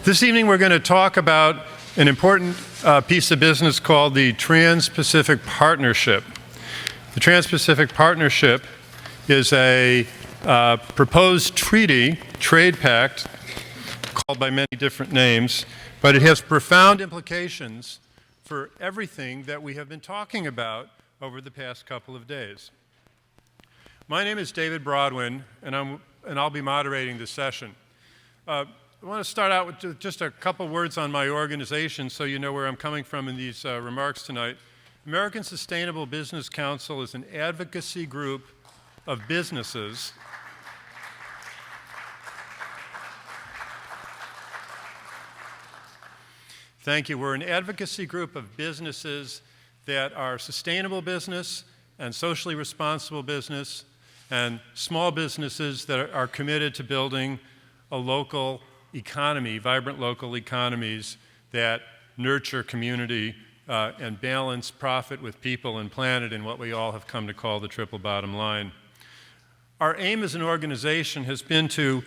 This evening we're going to talk about an important piece of business called the Trans-Pacific Partnership. The Trans-Pacific Partnership is a proposed treaty, trade pact, called by many different names, but it has profound implications for everything that we have been talking about over the past couple of days. My name is David Brodwin, and I'll be moderating this session. I want to start out with just a couple words on my organization so you know where I'm coming from in these remarks tonight. American Sustainable Business Council is an advocacy group of businesses Thank you. We're an advocacy group of businesses that are sustainable business and socially responsible business and small businesses that are committed to building a local economy, vibrant local economies that nurture community and balance profit with people and planet in what we all have come to call the triple bottom line. Our aim as an organization has been to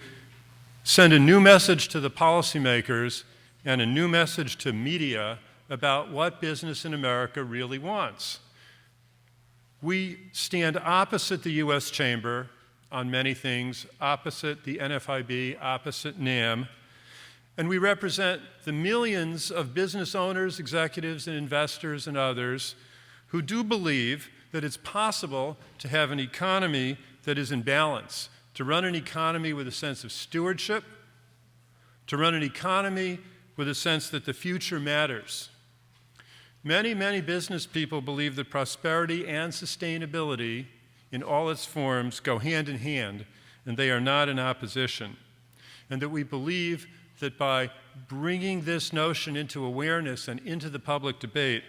send a new message to the policymakers and a new message to media about what business in America really wants. We stand opposite the U.S. Chamber on many things, opposite the NFIB, opposite NAM, and we represent the millions of business owners, executives, and investors and others who do believe that it's possible to have an economy that is in balance, to run an economy with a sense of stewardship, to run an economy with a sense that the future matters. Many, many business people believe that prosperity and sustainability in all its forms go hand in hand, and they are not in opposition. And that we believe that by bringing this notion into awareness and into the public debate,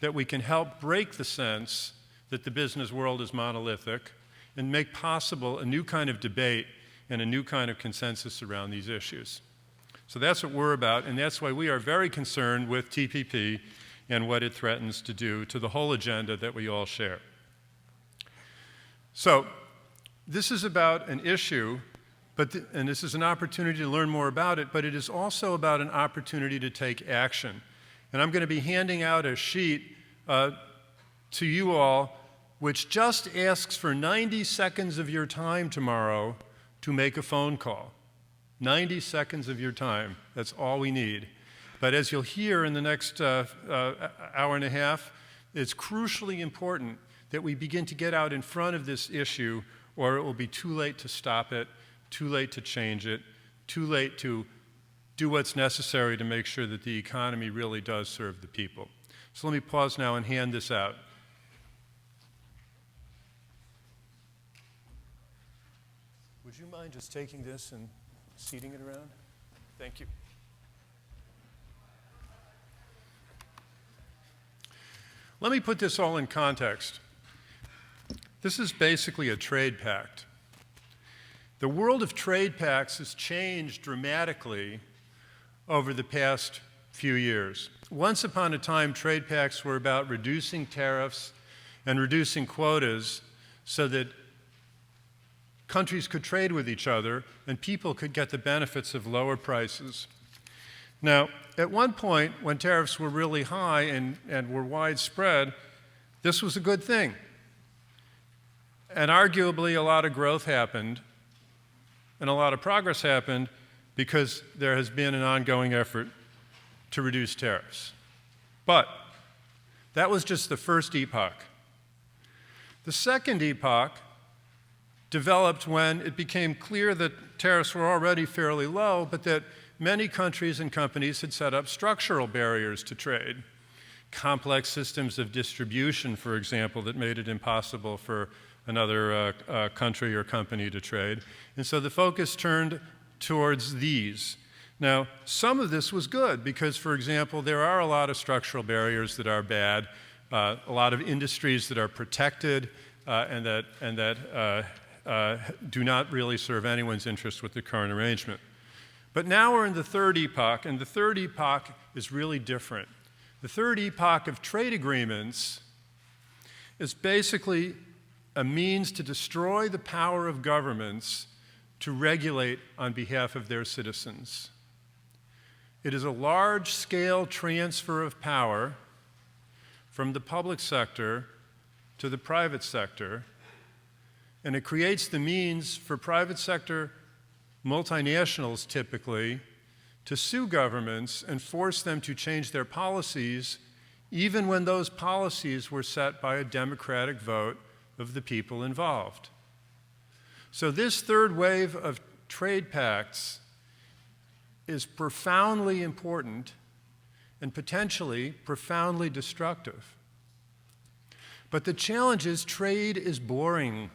that we can help break the sense that the business world is monolithic and make possible a new kind of debate and a new kind of consensus around these issues. So that's what we're about, and that's why we are very concerned with TPP and what it threatens to do to the whole agenda that we all share. So this is about an issue, and this is an opportunity to learn more about it, but it is also about an opportunity to take action. And I'm going to be handing out a sheet to you all which just asks for 90 seconds of your time tomorrow to make a phone call. 90 seconds of your time, that's all we need. But as you'll hear in the next hour and a half, it's crucially important that we begin to get out in front of this issue, or it will be too late to stop it, too late to change it, too late to do what's necessary to make sure that the economy really does serve the people. So let me pause now and hand this out. Would you mind just taking this and seating it around? Thank you. Let me put this all in context. This is basically a trade pact. The world of trade pacts has changed dramatically over the past few years. Once upon a time, trade pacts were about reducing tariffs and reducing quotas so that countries could trade with each other and people could get the benefits of lower prices. Now, at one point, when tariffs were really high and were widespread, this was a good thing. And arguably, a lot of growth happened and a lot of progress happened because there has been an ongoing effort to reduce tariffs. But that was just the first epoch. The second epoch developed when it became clear that tariffs were already fairly low, but that many countries and companies had set up structural barriers to trade. Complex systems of distribution, for example, that made it impossible for another country or company to trade. And so the focus turned towards these. Now, some of this was good because, for example, there are a lot of structural barriers that are bad, a lot of industries that are protected and that do not really serve anyone's interest with the current arrangement. But now we're in the third epoch, and the third epoch is really different. The third epoch of trade agreements is basically a means to destroy the power of governments to regulate on behalf of their citizens. It is a large-scale transfer of power from the public sector to the private sector, and it creates the means for private sector multinationals, typically, to sue governments and force them to change their policies, even when those policies were set by a democratic vote of the people involved. So this third wave of trade pacts is profoundly important and potentially profoundly destructive. But the challenge is trade is boring.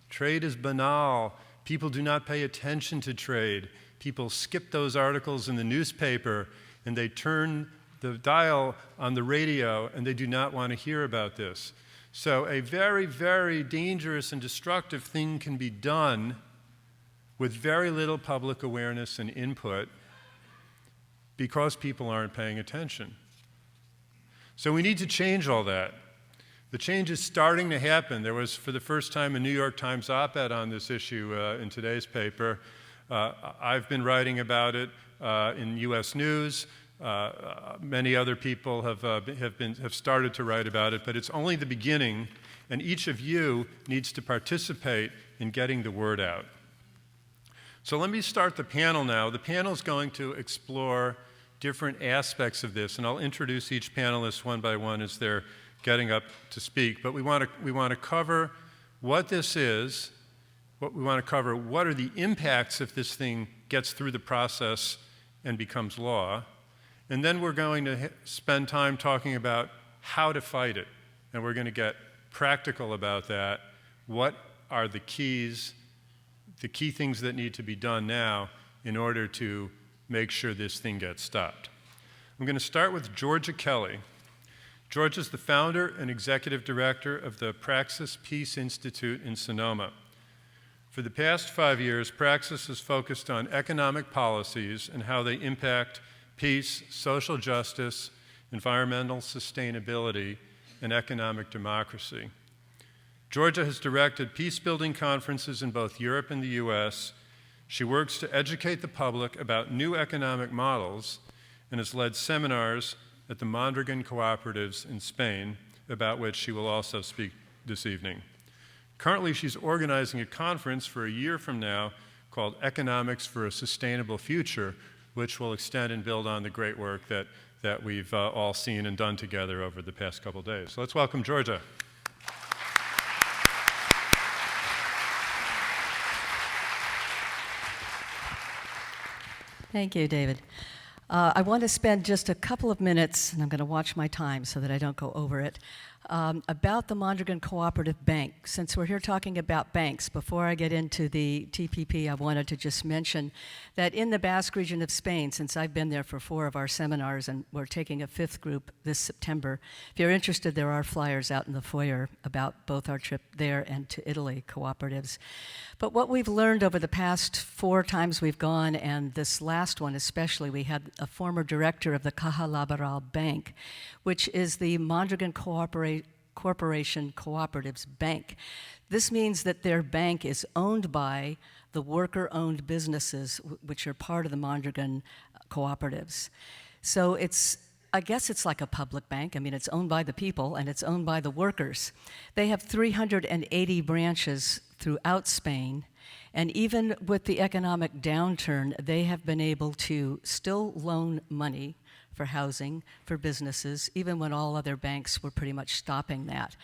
Trade is banal. People do not pay attention to trade. People skip those articles in the newspaper and they turn the dial on the radio and they do not want to hear about this. So a very, very dangerous and destructive thing can be done with very little public awareness and input because people aren't paying attention. So we need to change all that. The change is starting to happen. There was, for the first time, a New York Times op-ed on this issue in today's paper. I've been writing about it in U.S. News. Many other people have started to write about it, but it's only the beginning, and each of you needs to participate in getting the word out. So let me start the panel now. The panel is going to explore different aspects of this, and I'll introduce each panelist one by one as they're getting up to speak. But we want to cover what this is. What we want to cover, what are the impacts if this thing gets through the process and becomes law. And then we're going to spend time talking about how to fight it. And we're going to get practical about that. What are the key things that need to be done now in order to make sure this thing gets stopped. I'm going to start with Georgia Kelly. Georgia is the founder and executive director of the Praxis Peace Institute in Sonoma. For the past 5 years, Praxis has focused on economic policies and how they impact peace, social justice, environmental sustainability, and economic democracy. Georgia has directed peace-building conferences in both Europe and the U.S. She works to educate the public about new economic models and has led seminars at the Mondragon Cooperatives in Spain, about which she will also speak this evening. Currently, she's organizing a conference for a year from now called Economics for a Sustainable Future, which will extend and build on the great work that we've all seen and done together over the past couple of days. So let's welcome Georgia. Thank you, David. I want to spend just a couple of minutes, and I'm going to watch my time so that I don't go over it, about the Mondragon Cooperative Bank. Since we're here talking about banks, before I get into the TPP, I wanted to just mention that in the Basque region of Spain, since I've been there for 4 of our seminars, and we're taking a 5th group this September, if you're interested, there are flyers out in the foyer about both our trip there and to Italy, cooperatives. But what we've learned over the past 4 times we've gone, and this last one especially, we had a former director of the Caja Laboral Bank, which is the Mondragon Corporation Cooperatives Bank. This means that their bank is owned by the worker-owned businesses, which are part of the Mondragon cooperatives. So I guess it's like a public bank. I mean, it's owned by the people and it's owned by the workers. They have 380 branches throughout Spain, and even with the economic downturn, they have been able to still loan money for housing, for businesses, even when all other banks were pretty much stopping that.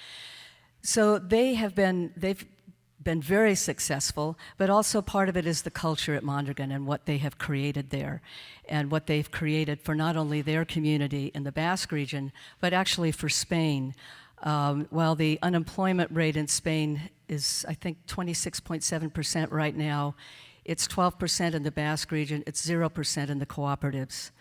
So they've been very successful, but also part of it is the culture at Mondragon and what they have created there, and what they've created for not only their community in the Basque region, but actually for Spain. While the unemployment rate in Spain is, I think, 26.7% right now, it's 12% in the Basque region, it's 0% in the cooperatives.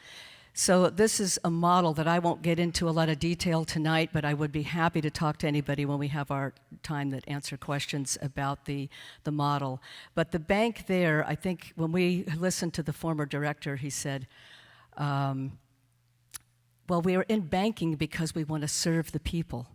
So this is a model that I won't get into a lot of detail tonight, but I would be happy to talk to anybody when we have our time that answer questions about the model. But the bank there, I think when we listened to the former director, he said, well, we are in banking because we want to serve the people.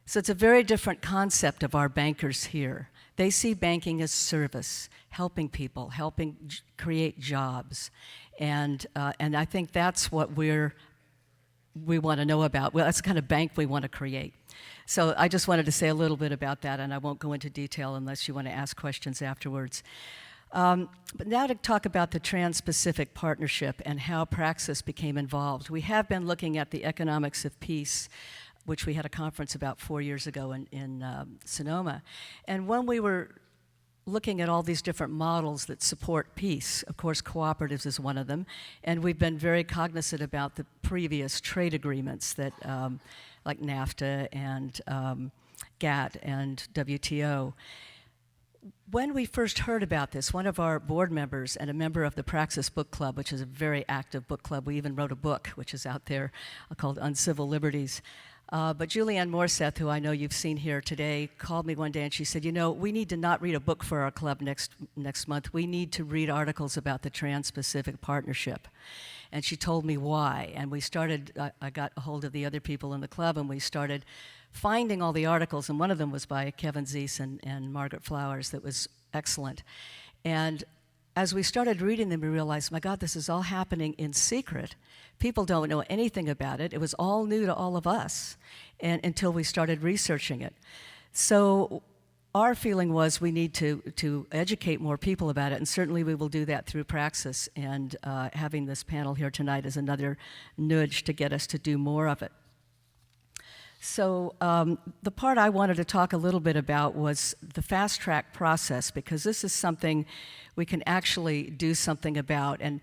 So it's a very different concept of our bankers here. They see banking as service, helping people, helping create jobs. And I think that's what we want to know about. Well, that's the kind of bank we want to create. So I just wanted to say a little bit about that, and I won't go into detail unless you want to ask questions afterwards. But now to talk about the Trans-Pacific Partnership and how Praxis became involved. We have been looking at the economics of peace, which we had a conference about 4 years ago in Sonoma. And when we were looking at all these different models that support peace, of course, cooperatives is one of them, and we've been very cognizant about the previous trade agreements that, like NAFTA and GATT and WTO. When we first heard about this, one of our board members and a member of the Praxis Book Club, which is a very active book club, we even wrote a book, which is out there, called Uncivil Liberties. But Julianne Morseth, who I know you've seen here today, called me one day and she said, you know, we need to not read a book for our club next month. We need to read articles about the Trans-Pacific Partnership. And she told me why. And we started, I got a hold of the other people in the club and we started finding all the articles, and one of them was by Kevin Zeese and Margaret Flowers that was excellent. And as we started reading them, we realized, my God, this is all happening in secret. People don't know anything about it. It was all new to all of us until we started researching it. So our feeling was we need to educate more people about it, and certainly we will do that through Praxis, and having this panel here tonight is another nudge to get us to do more of it. So the part I wanted to talk a little bit about was the fast track process, because this is something we can actually do something about. And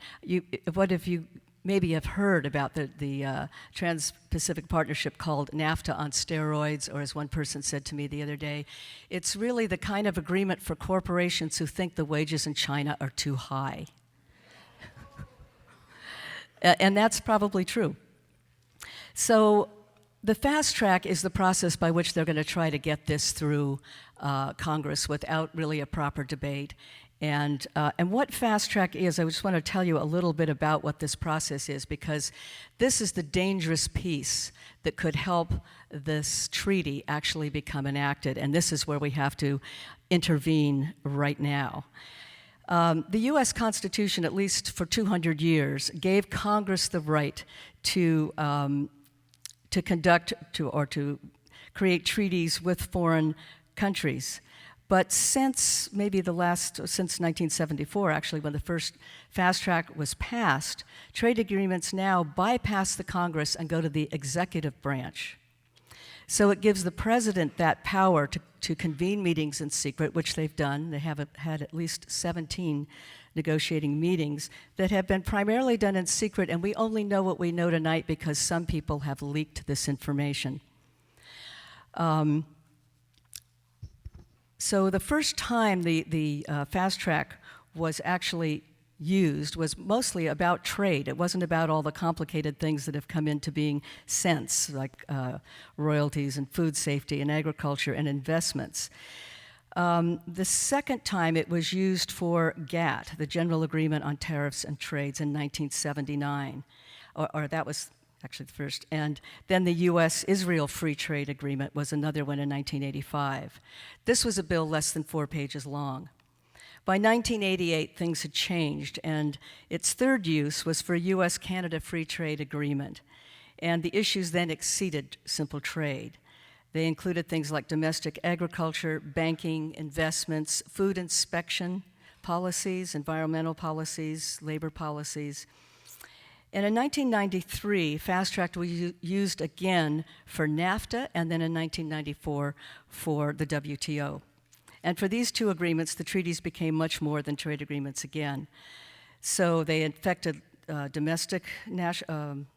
what if you maybe have heard about the Trans-Pacific Partnership called NAFTA on steroids, or as one person said to me the other day, it's really the kind of agreement for corporations who think the wages in China are too high. And that's probably true. So the fast track is the process by which they're going to try to get this through Congress without really a proper debate. And what fast track is, I just want to tell you a little bit about what this process is, because this is the dangerous piece that could help this treaty actually become enacted, and this is where we have to intervene right now. The U.S. Constitution, at least for 200 years, gave Congress the right to conduct or to create treaties with foreign countries. But since 1974, actually, when the first fast track was passed, trade agreements now bypass the Congress and go to the executive branch. So it gives the president that power to convene meetings in secret, which they've done. They have had at least 17 negotiating meetings that have been primarily done in secret, and we only know what we know tonight because some people have leaked this information. So the first time the fast track was actually used was mostly about trade. It wasn't about all the complicated things that have come into being since, like royalties and food safety and agriculture and investments. The second time it was used for GATT, the General Agreement on Tariffs and Trades, in 1979, or that was actually the first. And then the U.S.-Israel Free Trade Agreement was another one in 1985. This was a bill less than 4 pages long. By 1988, things had changed, and its third use was for a U.S.-Canada Free Trade Agreement. And the issues then exceeded simple trade. They included things like domestic agriculture, banking, investments, food inspection policies, environmental policies, labor policies. And in 1993, fast track was used again for NAFTA, and then in 1994 for the WTO. And for these two agreements, the treaties became much more than trade agreements again. So they affected domestic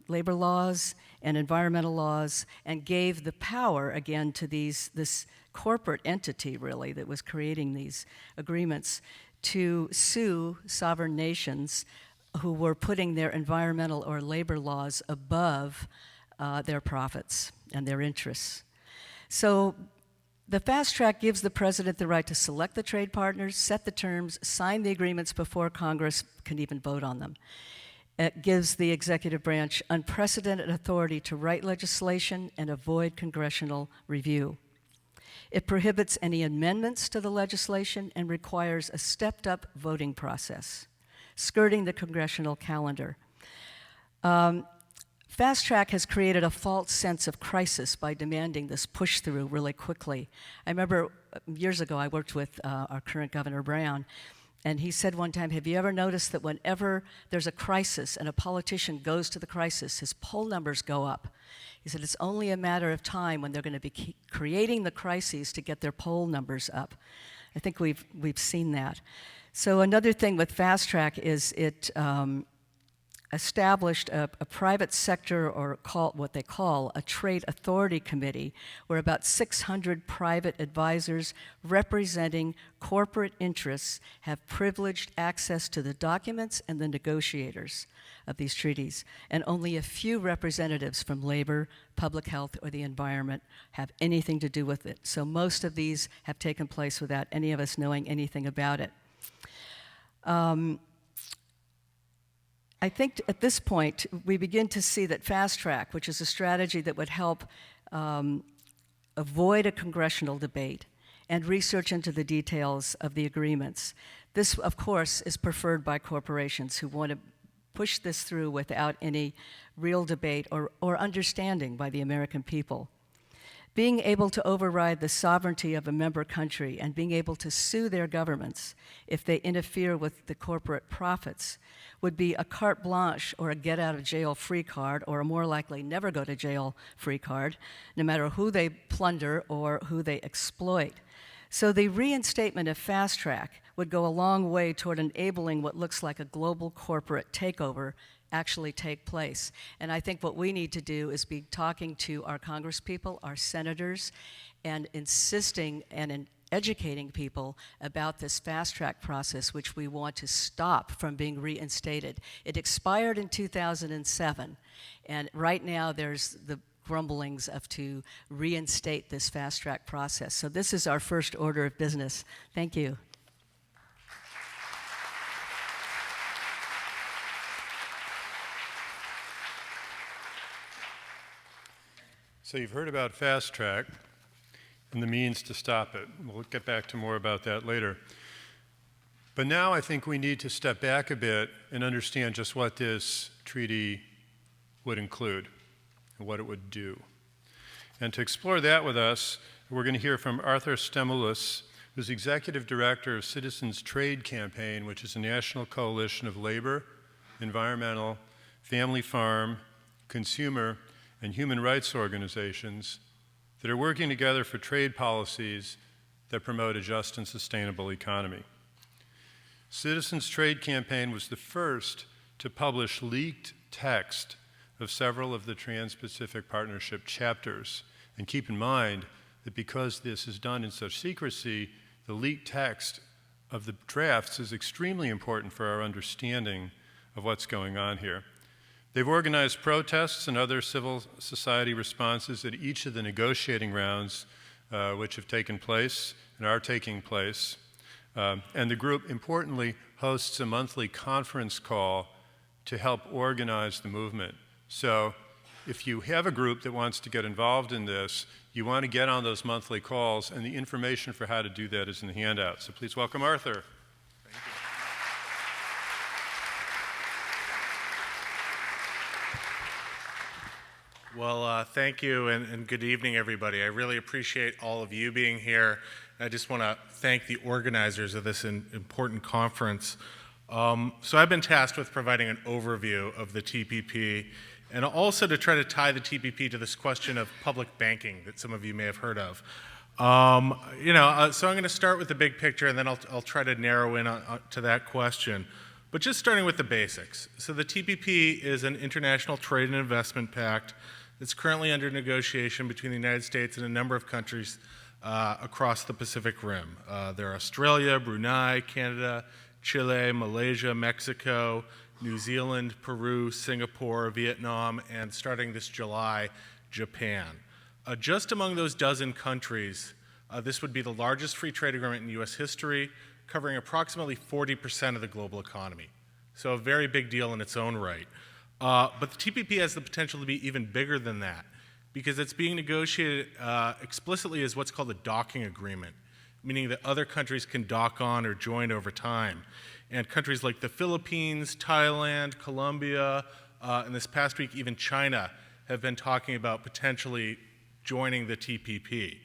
labor laws and environmental laws, and gave the power again to this corporate entity, really, that was creating these agreements, to sue sovereign nations who were putting their environmental or labor laws above their profits and their interests. So the fast track gives the president the right to select the trade partners, set the terms, sign the agreements before Congress can even vote on them. It gives the executive branch unprecedented authority to write legislation and avoid congressional review. It prohibits any amendments to the legislation and requires a stepped-up voting process, skirting the congressional calendar. Fast Track has created a false sense of crisis by demanding this push-through really quickly. I remember years ago I worked with our current Governor Brown, and he said one time, have you ever noticed that whenever there's a crisis and a politician goes to the crisis, his poll numbers go up? He said it's only a matter of time when they're going to be creating the crises to get their poll numbers up. I think we've seen that. So another thing with Fast Track is it established a private sector, or what they call a trade authority committee, where about 600 private advisors representing corporate interests have privileged access to the documents and the negotiators of these treaties, and only a few representatives from labor, public health, or the environment have anything to do with it. So most of these have taken place without any of us knowing anything about it. I think at this point, we begin to see that Fast Track, which is a strategy that would help avoid a congressional debate and research into the details of the agreements. This, of course, is preferred by corporations who want to push this through without any real debate or understanding by the American people. Being able to override the sovereignty of a member country and being able to sue their governments if they interfere with the corporate profits would be a carte blanche or a get-out-of-jail-free card, or a more likely never-go-to-jail-free card, no matter who they plunder or who they exploit. So the reinstatement of Fast Track would go a long way toward enabling what looks like a global corporate takeover actually take place. And I think what we need to do is be talking to our congresspeople, our senators, and insisting and educating people about this Fast Track process, which we want to stop from being reinstated. It expired in 2007, and right now there's the grumblings of to reinstate this Fast Track process. So this is our first order of business. Thank you. So you've heard about Fast Track and the means to stop it. We'll get back to more about that later. But now I think we need to step back a bit and understand just what this treaty would include and what it would do. And to explore that with us, we're going to hear from Arthur Stamoulis, who's Executive Director of Citizens Trade Campaign, which is a national coalition of labor, environmental, family farm, consumer, and human rights organizations that are working together for trade policies that promote a just and sustainable economy. Citizens Trade Campaign was the first to publish leaked text of several of the Trans-Pacific Partnership chapters. And keep in mind that because this is done in such secrecy, the leaked text of the drafts is extremely important for our understanding of what's going on here. They've organized protests and other civil society responses at each of the negotiating rounds which have taken place and are taking place. And the group, importantly, hosts a monthly conference call to help organize the movement. So if you have a group that wants to get involved in this, you want to get on those monthly calls, and the information for how to do that is in the handout. So please welcome Arthur. Thank you. Well, thank you, and good evening, everybody. I really appreciate all of you being here. I just want to thank the organizers of this important conference. So I've been tasked with providing an overview of the TPP, and also to try to tie the TPP to this question of public banking that some of you may have heard of. So I'm going to start with the big picture, and then I'll try to narrow in to that question. But just starting with the basics. So the TPP is an international trade and investment pact that's currently under negotiation between the United States and a number of countries across the Pacific Rim. There are Australia, Brunei, Canada, Chile, Malaysia, Mexico, New Zealand, Peru, Singapore, Vietnam, and starting this July, Japan. Just among those dozen countries, this would be the largest free trade agreement in U.S. history, covering approximately 40% of the global economy. So a very big deal in its own right. But the TPP has the potential to be even bigger than that because it's being negotiated explicitly as what's called a docking agreement, meaning that other countries can dock on or join over time. And countries like the Philippines, Thailand, Colombia, and this past week even China have been talking about potentially joining the TPP.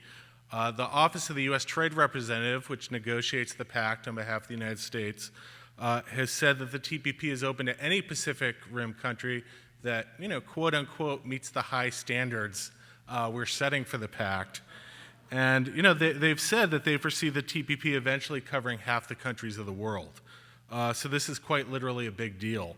The Office of the U.S. Trade Representative, which negotiates the pact on behalf of the United States, has said that the TPP is open to any Pacific Rim country that, quote unquote, meets the high standards we're setting for the pact. And, they've said that they foresee the TPP eventually covering half the countries of the world. So this is quite literally a big deal.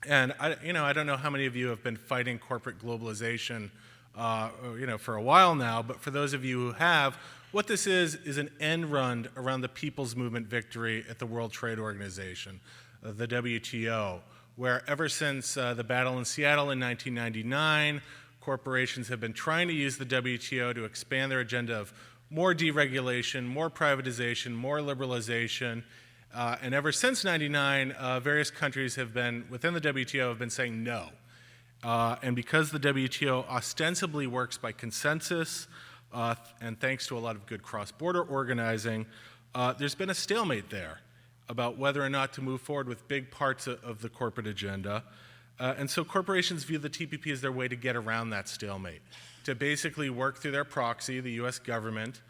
And, I don't know how many of you have been fighting corporate globalization for a while now, but for those of you who have, what this is an end run around the People's Movement victory at the World Trade Organization, the WTO, where ever since the battle in Seattle in 1999, corporations have been trying to use the WTO to expand their agenda of more deregulation, more privatization, more liberalization, and ever since 99, various countries have been, within the WTO, have been saying no. And because the WTO ostensibly works by consensus, and thanks to a lot of good cross-border organizing, there's been a stalemate there about whether or not to move forward with big parts of the corporate agenda. And so corporations view the TPP as their way to get around that stalemate, to basically work through their proxy, the US government,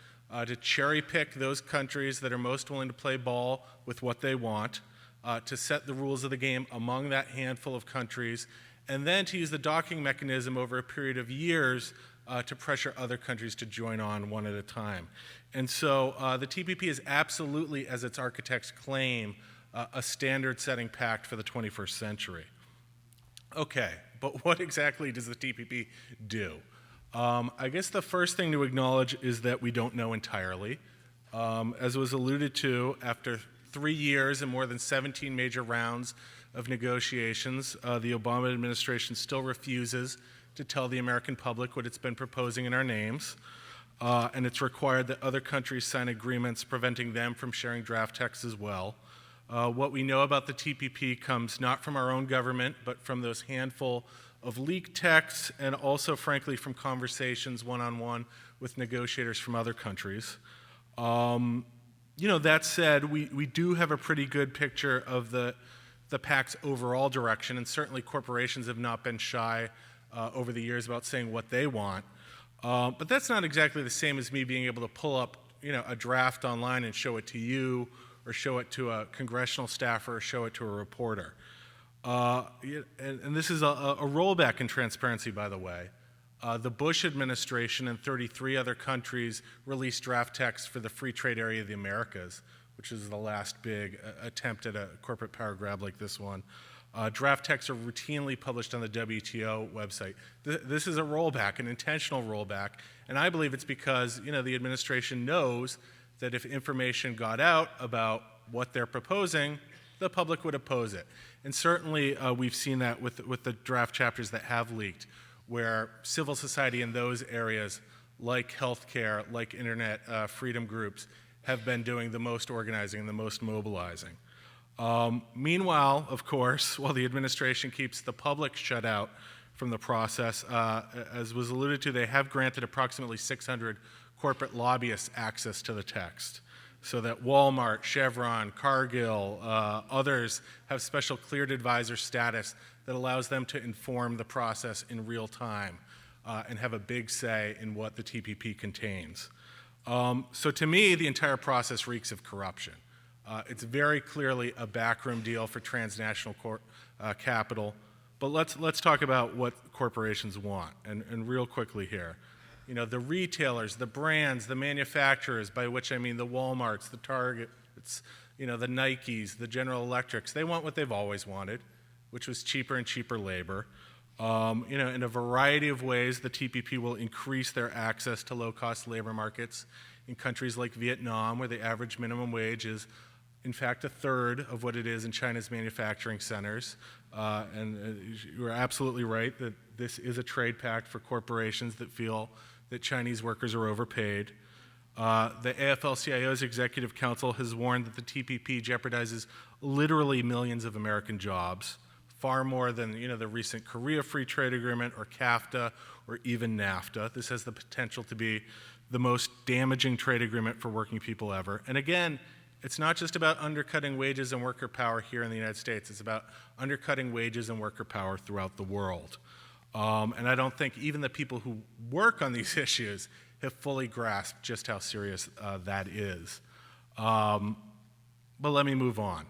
to cherry pick those countries that are most willing to play ball with what they want, to set the rules of the game among that handful of countries, and then to use the docking mechanism over a period of years to pressure other countries to join on one at a time. And so the TPP is absolutely, as its architects claim, a standard-setting pact for the 21st century. Okay, but what exactly does the TPP do? I guess the first thing to acknowledge is that we don't know entirely. As was alluded to, after 3 years and more than 17 major rounds of negotiations, the Obama administration still refuses to tell the American public what it's been proposing in our names, and it's required that other countries sign agreements preventing them from sharing draft texts as well. What we know about the TPP comes not from our own government, but from those handful of leaked texts and also, frankly, from conversations one-on-one with negotiators from other countries. That said, we do have a pretty good picture of the pact's overall direction, and certainly corporations have not been shy over the years about saying what they want. But that's not exactly the same as me being able to pull up a draft online and show it to you, or show it to a congressional staffer, or show it to a reporter. And this is a rollback in transparency, by the way. The Bush administration and 33 other countries released draft texts for the Free Trade Area of the Americas, which is the last big attempt at a corporate power grab like this one. Draft texts are routinely published on the WTO website. This is a rollback, an intentional rollback, and I believe it's because the administration knows that if information got out about what they're proposing, the public would oppose it. And certainly we've seen that with the draft chapters that have leaked, where civil society in those areas, like healthcare, like internet freedom groups, have been doing the most organizing and the most mobilizing. Meanwhile, of course, while the administration keeps the public shut out from the process, as was alluded to, they have granted approximately 600 corporate lobbyists access to the text, so that Walmart, Chevron, Cargill, others have special cleared advisor status that allows them to inform the process in real time and have a big say in what the TPP contains. So to me, the entire process reeks of corruption. It's very clearly a backroom deal for transnational capital, but let's talk about what corporations want, and real quickly here. The retailers, the brands, the manufacturers, by which I mean the Walmarts, the Targets, the Nikes, the General Electrics, they want what they've always wanted, which was cheaper and cheaper labor. In a variety of ways, the TPP will increase their access to low-cost labor markets in countries like Vietnam, where the average minimum wage is, in fact, a third of what it is in China's manufacturing centers. And you're absolutely right that this is a trade pact for corporations that feel that Chinese workers are overpaid. The AFL-CIO's Executive Council has warned that the TPP jeopardizes literally millions of American jobs, far more than the recent Korea Free Trade Agreement or CAFTA or even NAFTA. This has the potential to be the most damaging trade agreement for working people ever. And again, it's not just about undercutting wages and worker power here in the United States. It's about undercutting wages and worker power throughout the world. And I don't think even the people who work on these issues have fully grasped just how serious that is. But let me move on.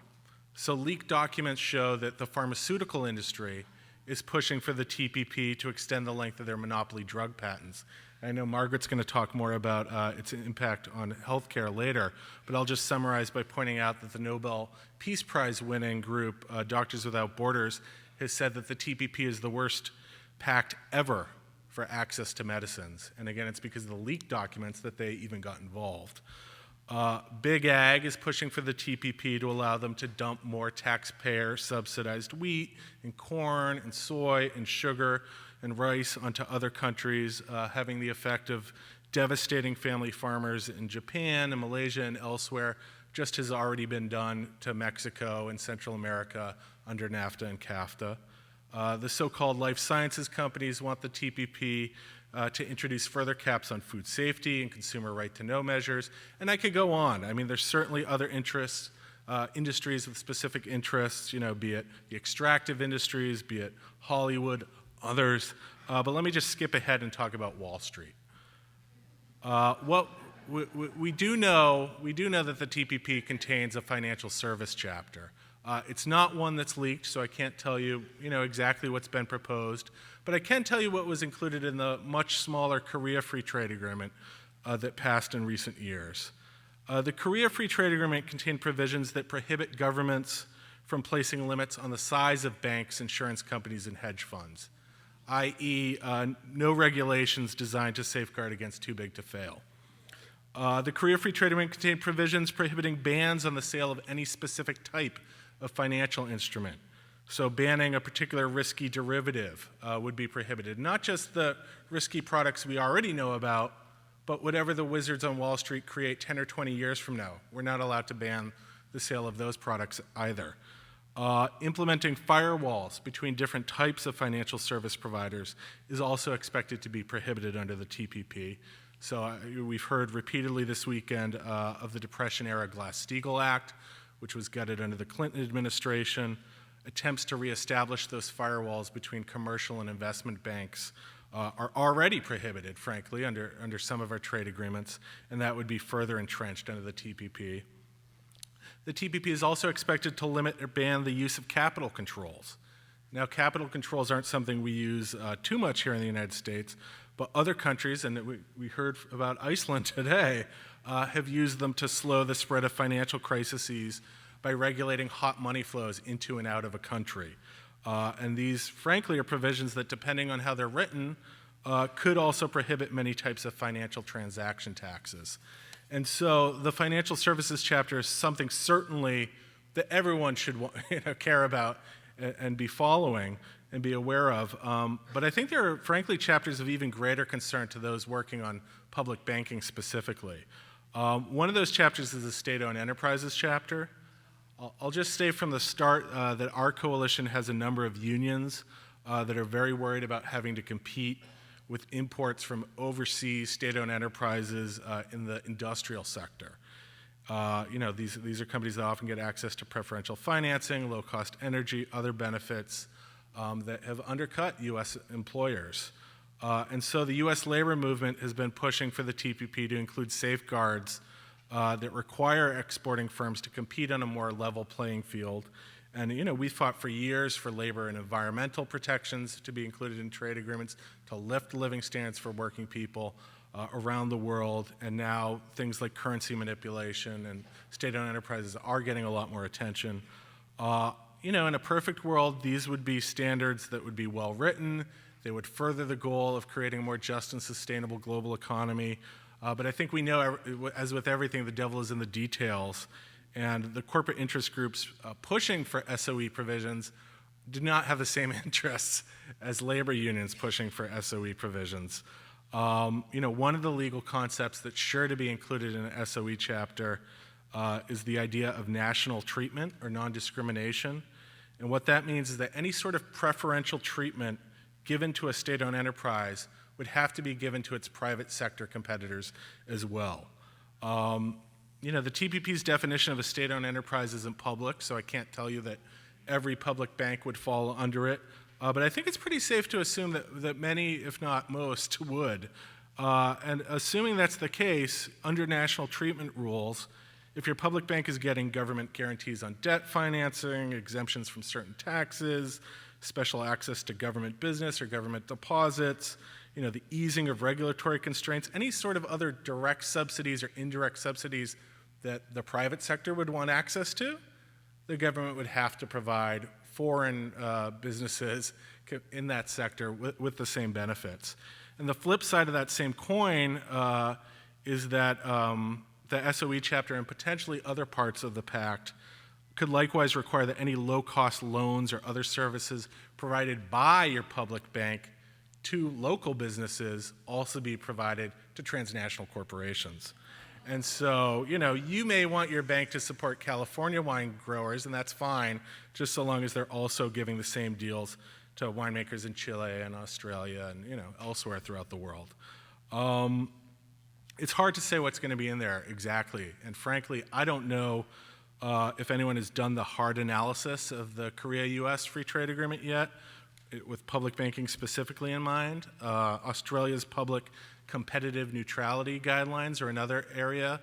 So leaked documents show that the pharmaceutical industry is pushing for the TPP to extend the length of their monopoly drug patents. I know Margaret's going to talk more about its impact on healthcare later, but I'll just summarize by pointing out that the Nobel Peace Prize winning group, Doctors Without Borders, has said that the TPP is the worst pact ever for access to medicines. And again, it's because of the leaked documents that they even got involved. Big Ag is pushing for the TPP to allow them to dump more taxpayer-subsidized wheat and corn and soy and sugar and rice onto other countries, having the effect of devastating family farmers in Japan and Malaysia and elsewhere, just has already been done to Mexico and Central America under NAFTA and CAFTA. The so-called life sciences companies want the TPP to introduce further caps on food safety and consumer right-to-know measures, and I could go on. I mean, there's certainly other interests, industries with specific interests, be it the extractive industries, be it Hollywood, others. But let me just skip ahead and talk about Wall Street. What we do know that the TPP contains a financial service chapter. It's not one that's leaked, so I can't tell you, exactly what's been proposed. But I can tell you what was included in the much smaller Korea Free Trade Agreement that passed in recent years. The Korea Free Trade Agreement contained provisions that prohibit governments from placing limits on the size of banks, insurance companies, and hedge funds, i.e., no regulations designed to safeguard against too big to fail. The Korea Free Trade Agreement contained provisions prohibiting bans on the sale of any specific type of financial instrument. So banning a particular risky derivative would be prohibited. Not just the risky products we already know about, but whatever the wizards on Wall Street create 10 or 20 years from now. We're not allowed to ban the sale of those products either. Implementing firewalls between different types of financial service providers is also expected to be prohibited under the TPP. So we've heard repeatedly this weekend of the Depression-era Glass-Steagall Act, which was gutted under the Clinton administration. Attempts to reestablish those firewalls between commercial and investment banks are already prohibited, frankly, under some of our trade agreements, and that would be further entrenched under the TPP. The TPP is also expected to limit or ban the use of capital controls. Now, capital controls aren't something we use too much here in the United States, but other countries, and we heard about Iceland today, have used them to slow the spread of financial crises by regulating hot money flows into and out of a country. And these, frankly, are provisions that, depending on how they're written, could also prohibit many types of financial transaction taxes. And so the financial services chapter is something certainly that everyone should care about and be following and be aware of. But I think there are, frankly, chapters of even greater concern to those working on public banking specifically. One of those chapters is the state-owned enterprises chapter. I'll just say from the start that our coalition has a number of unions that are very worried about having to compete with imports from overseas state-owned enterprises in the industrial sector. These are companies that often get access to preferential financing, low-cost energy, other benefits that have undercut U.S. employers. And so the U.S. labor movement has been pushing for the TPP to include safeguards that require exporting firms to compete on a more level playing field. And we fought for years for labor and environmental protections to be included in trade agreements, to lift living standards for working people around the world. And now things like currency manipulation and state-owned enterprises are getting a lot more attention. In a perfect world, these would be standards that would be well written. They would further the goal of creating a more just and sustainable global economy. But I think we know, as with everything, the devil is in the details. And the corporate interest groups pushing for SOE provisions do not have the same interests as labor unions pushing for SOE provisions. One of the legal concepts that's sure to be included in an SOE chapter is the idea of national treatment or non-discrimination. And what that means is that any sort of preferential treatment given to a state-owned enterprise would have to be given to its private sector competitors as well. The TPP's definition of a state-owned enterprise isn't public, so I can't tell you that every public bank would fall under it. But I think it's pretty safe to assume that many, if not most, would. And assuming that's the case, under national treatment rules, if your public bank is getting government guarantees on debt financing, exemptions from certain taxes, special access to government business or government deposits, the easing of regulatory constraints, any sort of other direct subsidies or indirect subsidies that the private sector would want access to, the government would have to provide foreign businesses in that sector with the same benefits. And the flip side of that same coin is that the SOE chapter and potentially other parts of the pact could likewise require that any low-cost loans or other services provided by your public bank to local businesses also be provided to transnational corporations. And so, you may want your bank to support California wine growers, and that's fine, just so long as they're also giving the same deals to winemakers in Chile and Australia and, elsewhere throughout the world. It's hard to say what's going to be in there exactly, and frankly, I don't know if anyone has done the hard analysis of the Korea-US Free Trade Agreement yet, with public banking specifically in mind. Australia's public competitive neutrality guidelines are another area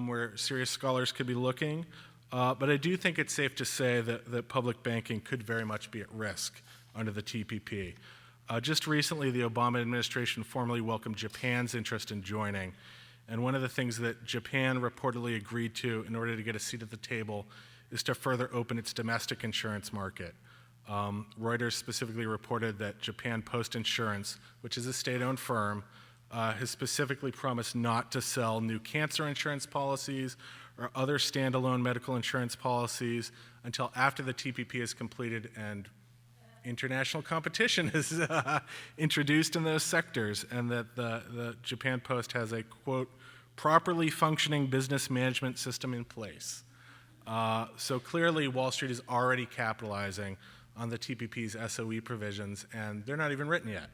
where serious scholars could be looking. But I do think it's safe to say that public banking could very much be at risk under the TPP. Just recently, the Obama administration formally welcomed Japan's interest in joining. And one of the things that Japan reportedly agreed to in order to get a seat at the table is to further open its domestic insurance market. Reuters specifically reported that Japan Post Insurance, which is a state-owned firm, has specifically promised not to sell new cancer insurance policies or other standalone medical insurance policies until after the TPP is completed and international competition is introduced in those sectors, and that the Japan Post has a, quote, properly functioning business management system in place. So clearly Wall Street is already capitalizing on the TPP's SOE provisions, and they're not even written yet.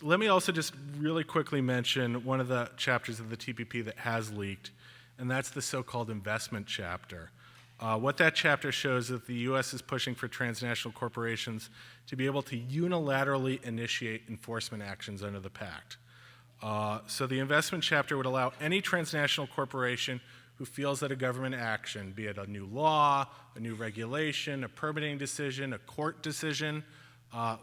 Let me also just really quickly mention one of the chapters of the TPP that has leaked, and that's the so-called investment chapter. What that chapter shows is that the U.S. is pushing for transnational corporations to be able to unilaterally initiate enforcement actions under the pact. So the investment chapter would allow any transnational corporation who feels that a government action, be it a new law, a new regulation, a permitting decision, a court decision,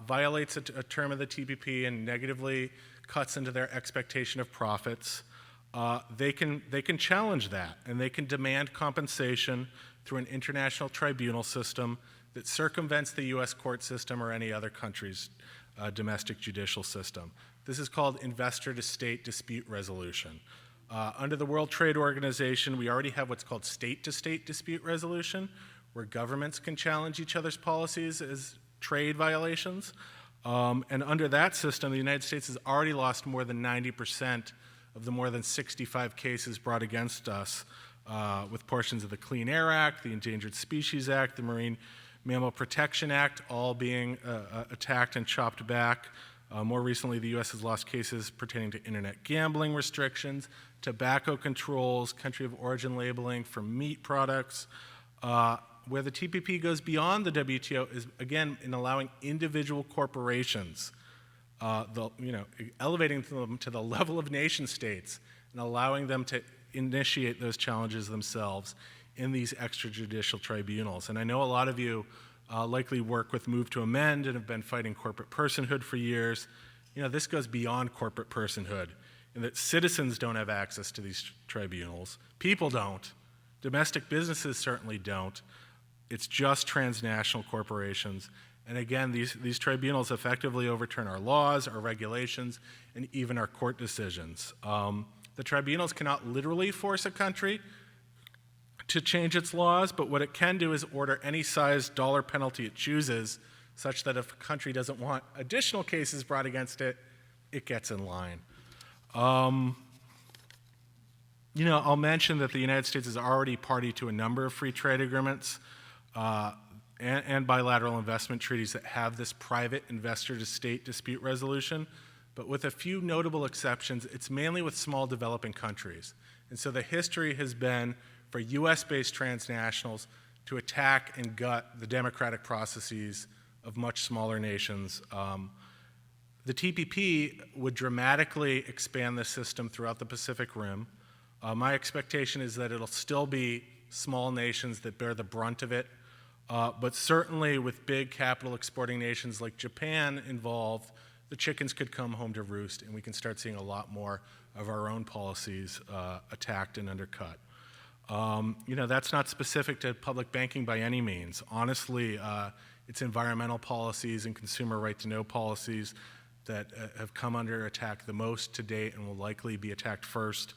violates a term of the TPP and negatively cuts into their expectation of profits, they can challenge that, and they can demand compensation through an international tribunal system that circumvents the U.S. court system or any other country's domestic judicial system. This is called investor-to-state dispute resolution. Under the World Trade Organization, we already have what's called state-to-state dispute resolution, where governments can challenge each other's policies as trade violations. And under that system, the United States has already lost more than 90% of the more than 65 cases brought against us, with portions of the Clean Air Act, the Endangered Species Act, the Marine Mammal Protection Act, all being attacked and chopped back. More recently, the U.S. has lost cases pertaining to internet gambling restrictions, tobacco controls, country of origin labeling for meat products. Where the TPP goes beyond the WTO is, again, in allowing individual corporations, elevating them to the level of nation states and allowing them to initiate those challenges themselves in these extrajudicial tribunals. And I know a lot of you likely work with Move to Amend and have been fighting corporate personhood for years. This goes beyond corporate personhood in that citizens don't have access to these tribunals. People don't. Domestic businesses certainly don't. It's just transnational corporations. And again, these tribunals effectively overturn our laws, our regulations, and even our court decisions. The tribunals cannot literally force a country to change its laws, but what it can do is order any size dollar penalty it chooses, such that if a country doesn't want additional cases brought against it, it gets in line. I'll mention that the United States is already party to a number of free trade agreements and bilateral investment treaties that have this private investor-to-state dispute resolution, but with a few notable exceptions, it's mainly with small developing countries. And so the history has been for US-based transnationals to attack and gut the democratic processes of much smaller nations. The TPP would dramatically expand the system throughout the Pacific Rim. My expectation is that it'll still be small nations that bear the brunt of it, but certainly with big capital exporting nations like Japan involved, the chickens could come home to roost, and we can start seeing a lot more of our own policies attacked and undercut. That's not specific to public banking by any means. Honestly, it's environmental policies and consumer right-to-know policies that have come under attack the most to date and will likely be attacked first.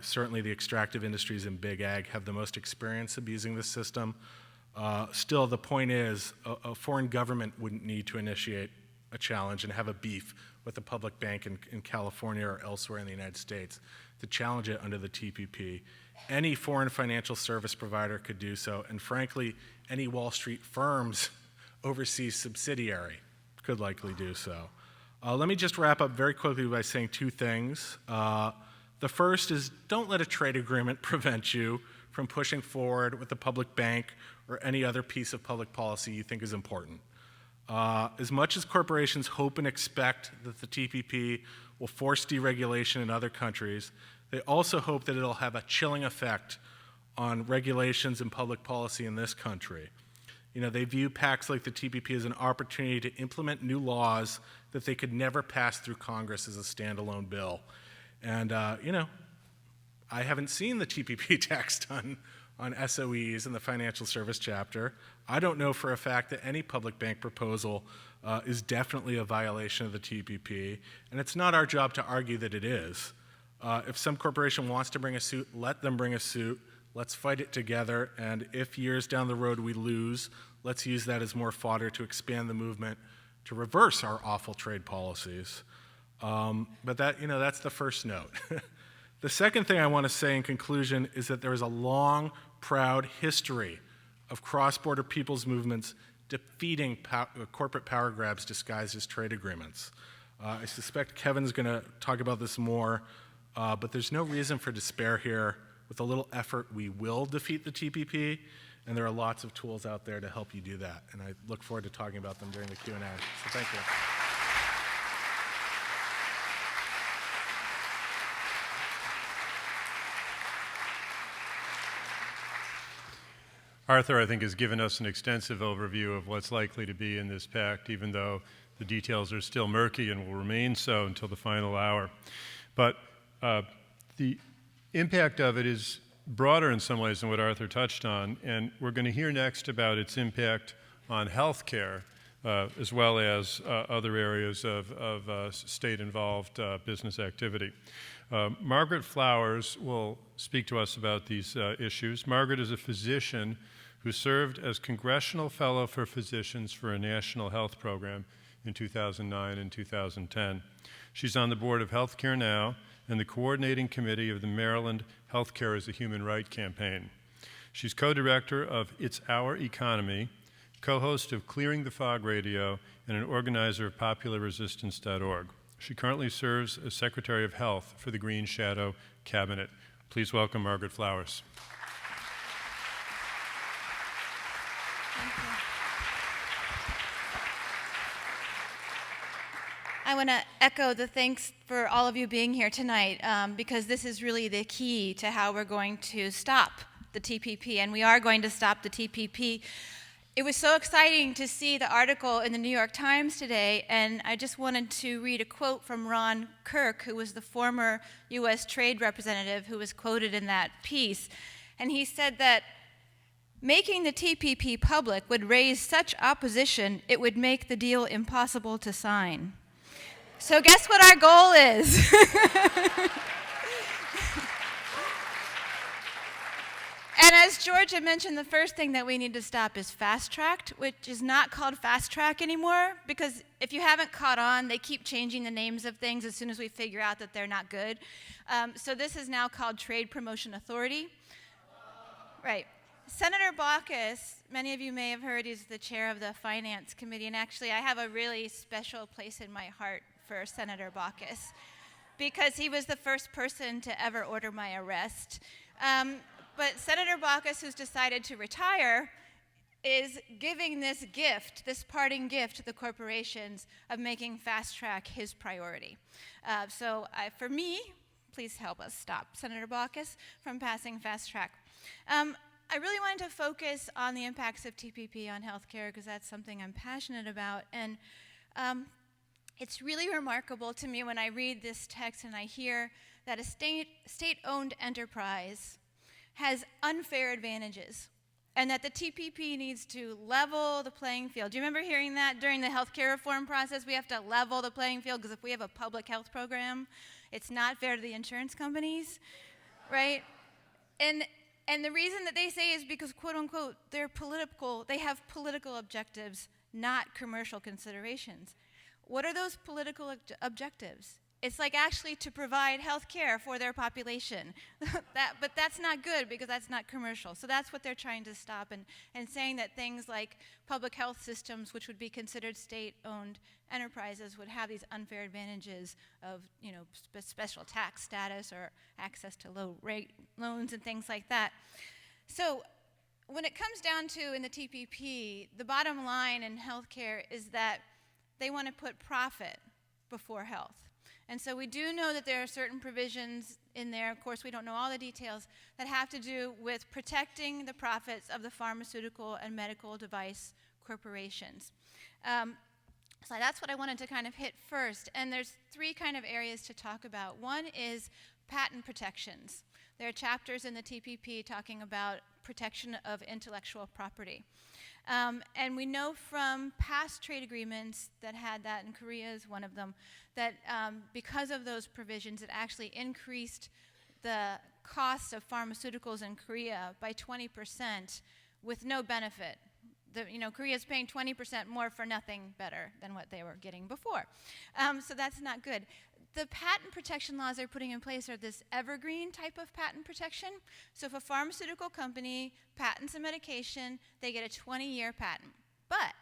Certainly the extractive industries and big ag have the most experience abusing this system. Still, the point is a foreign government wouldn't need to initiate a challenge and have a beef with a public bank in California or elsewhere in the United States to challenge it under the TPP. Any foreign financial service provider could do so, and frankly, any Wall Street firm's overseas subsidiary could likely do so. Let me just wrap up very quickly by saying two things. The first is don't let a trade agreement prevent you from pushing forward with a public bank or any other piece of public policy you think is important. As much as corporations hope and expect that the TPP will force deregulation in other countries, they also hope that it'll have a chilling effect on regulations and public policy in this country. They view pacts like the TPP as an opportunity to implement new laws that they could never pass through Congress as a standalone bill. And, I haven't seen the TPP tax done on SOEs in the financial service chapter. I don't know for a fact that any public bank proposal is definitely a violation of the TPP, and it's not our job to argue that it is. If some corporation wants to bring a suit, let them bring a suit. Let's fight it together, and if years down the road we lose, let's use that as more fodder to expand the movement to reverse our awful trade policies. But that's the first note. The second thing I want to say in conclusion is that there is a long, proud history of cross-border people's movements defeating corporate power grabs disguised as trade agreements. I suspect Kevin's going to talk about this more, but there's no reason for despair here. With a little effort, we will defeat the TPP, and there are lots of tools out there to help you do that. And I look forward to talking about them during the Q&A. So thank you. Arthur, I think, has given us an extensive overview of what's likely to be in this pact, even though the details are still murky and will remain so until the final hour. But the impact of it is broader in some ways than what Arthur touched on, and we're going to hear next about its impact on healthcare, as well as other areas of state-involved business activity. Margaret Flowers will speak to us about these issues. Margaret is a physician who served as Congressional Fellow for Physicians for a national health program in 2009 and 2010. She's on the board of Healthcare Now and the coordinating committee of the Maryland Healthcare as a Human Right campaign. She's co-director of It's Our Economy, co-host of Clearing the Fog Radio, and an organizer of PopularResistance.org. She currently serves as Secretary of Health for the Green Shadow Cabinet. Please welcome Margaret Flowers. I want to echo the thanks for all of you being here tonight, because this is really the key to how we're going to stop the TPP, and we are going to stop the TPP. It was so exciting to see the article in the New York Times today, and I just wanted to read a quote from Ron Kirk, who was the former U.S. trade representative who was quoted in that piece. And he said that making the TPP public would raise such opposition, it would make the deal impossible to sign. So guess what our goal is? And as George Georgia mentioned the first thing that we need to stop is fast-tracked, which is not called fast-track anymore, because if you haven't caught on, they keep changing the names of things as soon as we figure out that they're not good. So this is now called Trade Promotion Authority. Right. Senator Baucus, many of you may have heard, he's the chair of the Finance Committee, and actually I have a really special place in my heart for Senator Baucus, because he was the first person to ever order my arrest. But Senator Baucus, who's decided to retire, is giving this gift, this parting gift to the corporations of making fast track his priority. So for me, please help us stop Senator Baucus from passing fast track. I really wanted to focus on the impacts of TPP on healthcare because that's something I'm passionate about. And it's really remarkable to me when I read this text and I hear that a state-owned enterprise has unfair advantages, and that the TPP needs to level the playing field. Do you remember hearing that during the healthcare reform process? We have to level the playing field because if we have a public health program, it's not fair to the insurance companies, right? And the reason that they say is because, quote unquote, they have political objectives, not commercial considerations. What are those political objectives? It's like actually to provide health care for their population. But that's not good because that's not commercial. So that's what they're trying to stop, and saying that things like public health systems, which would be considered state-owned enterprises, would have these unfair advantages of special tax status or access to low-rate loans and things like that. So when it comes down to, in the TPP, the bottom line in healthcare is that they want to put profit before health. And so we do know that there are certain provisions in there, of course we don't know all the details, that have to do with protecting the profits of the pharmaceutical and medical device corporations. So that's what I wanted to kind of hit first. And there's three kind of areas to talk about. One is patent protections. There are chapters in the TPP talking about protection of intellectual property. And we know from past trade agreements that had that, and Korea is one of them, that because of those provisions, it actually increased the cost of pharmaceuticals in Korea by 20% with no benefit. Korea is paying 20% more for nothing better than what they were getting before. So that's not good. The patent protection laws they're putting in place are this evergreen type of patent protection. So if a pharmaceutical company patents a medication, they get a 20-year patent. But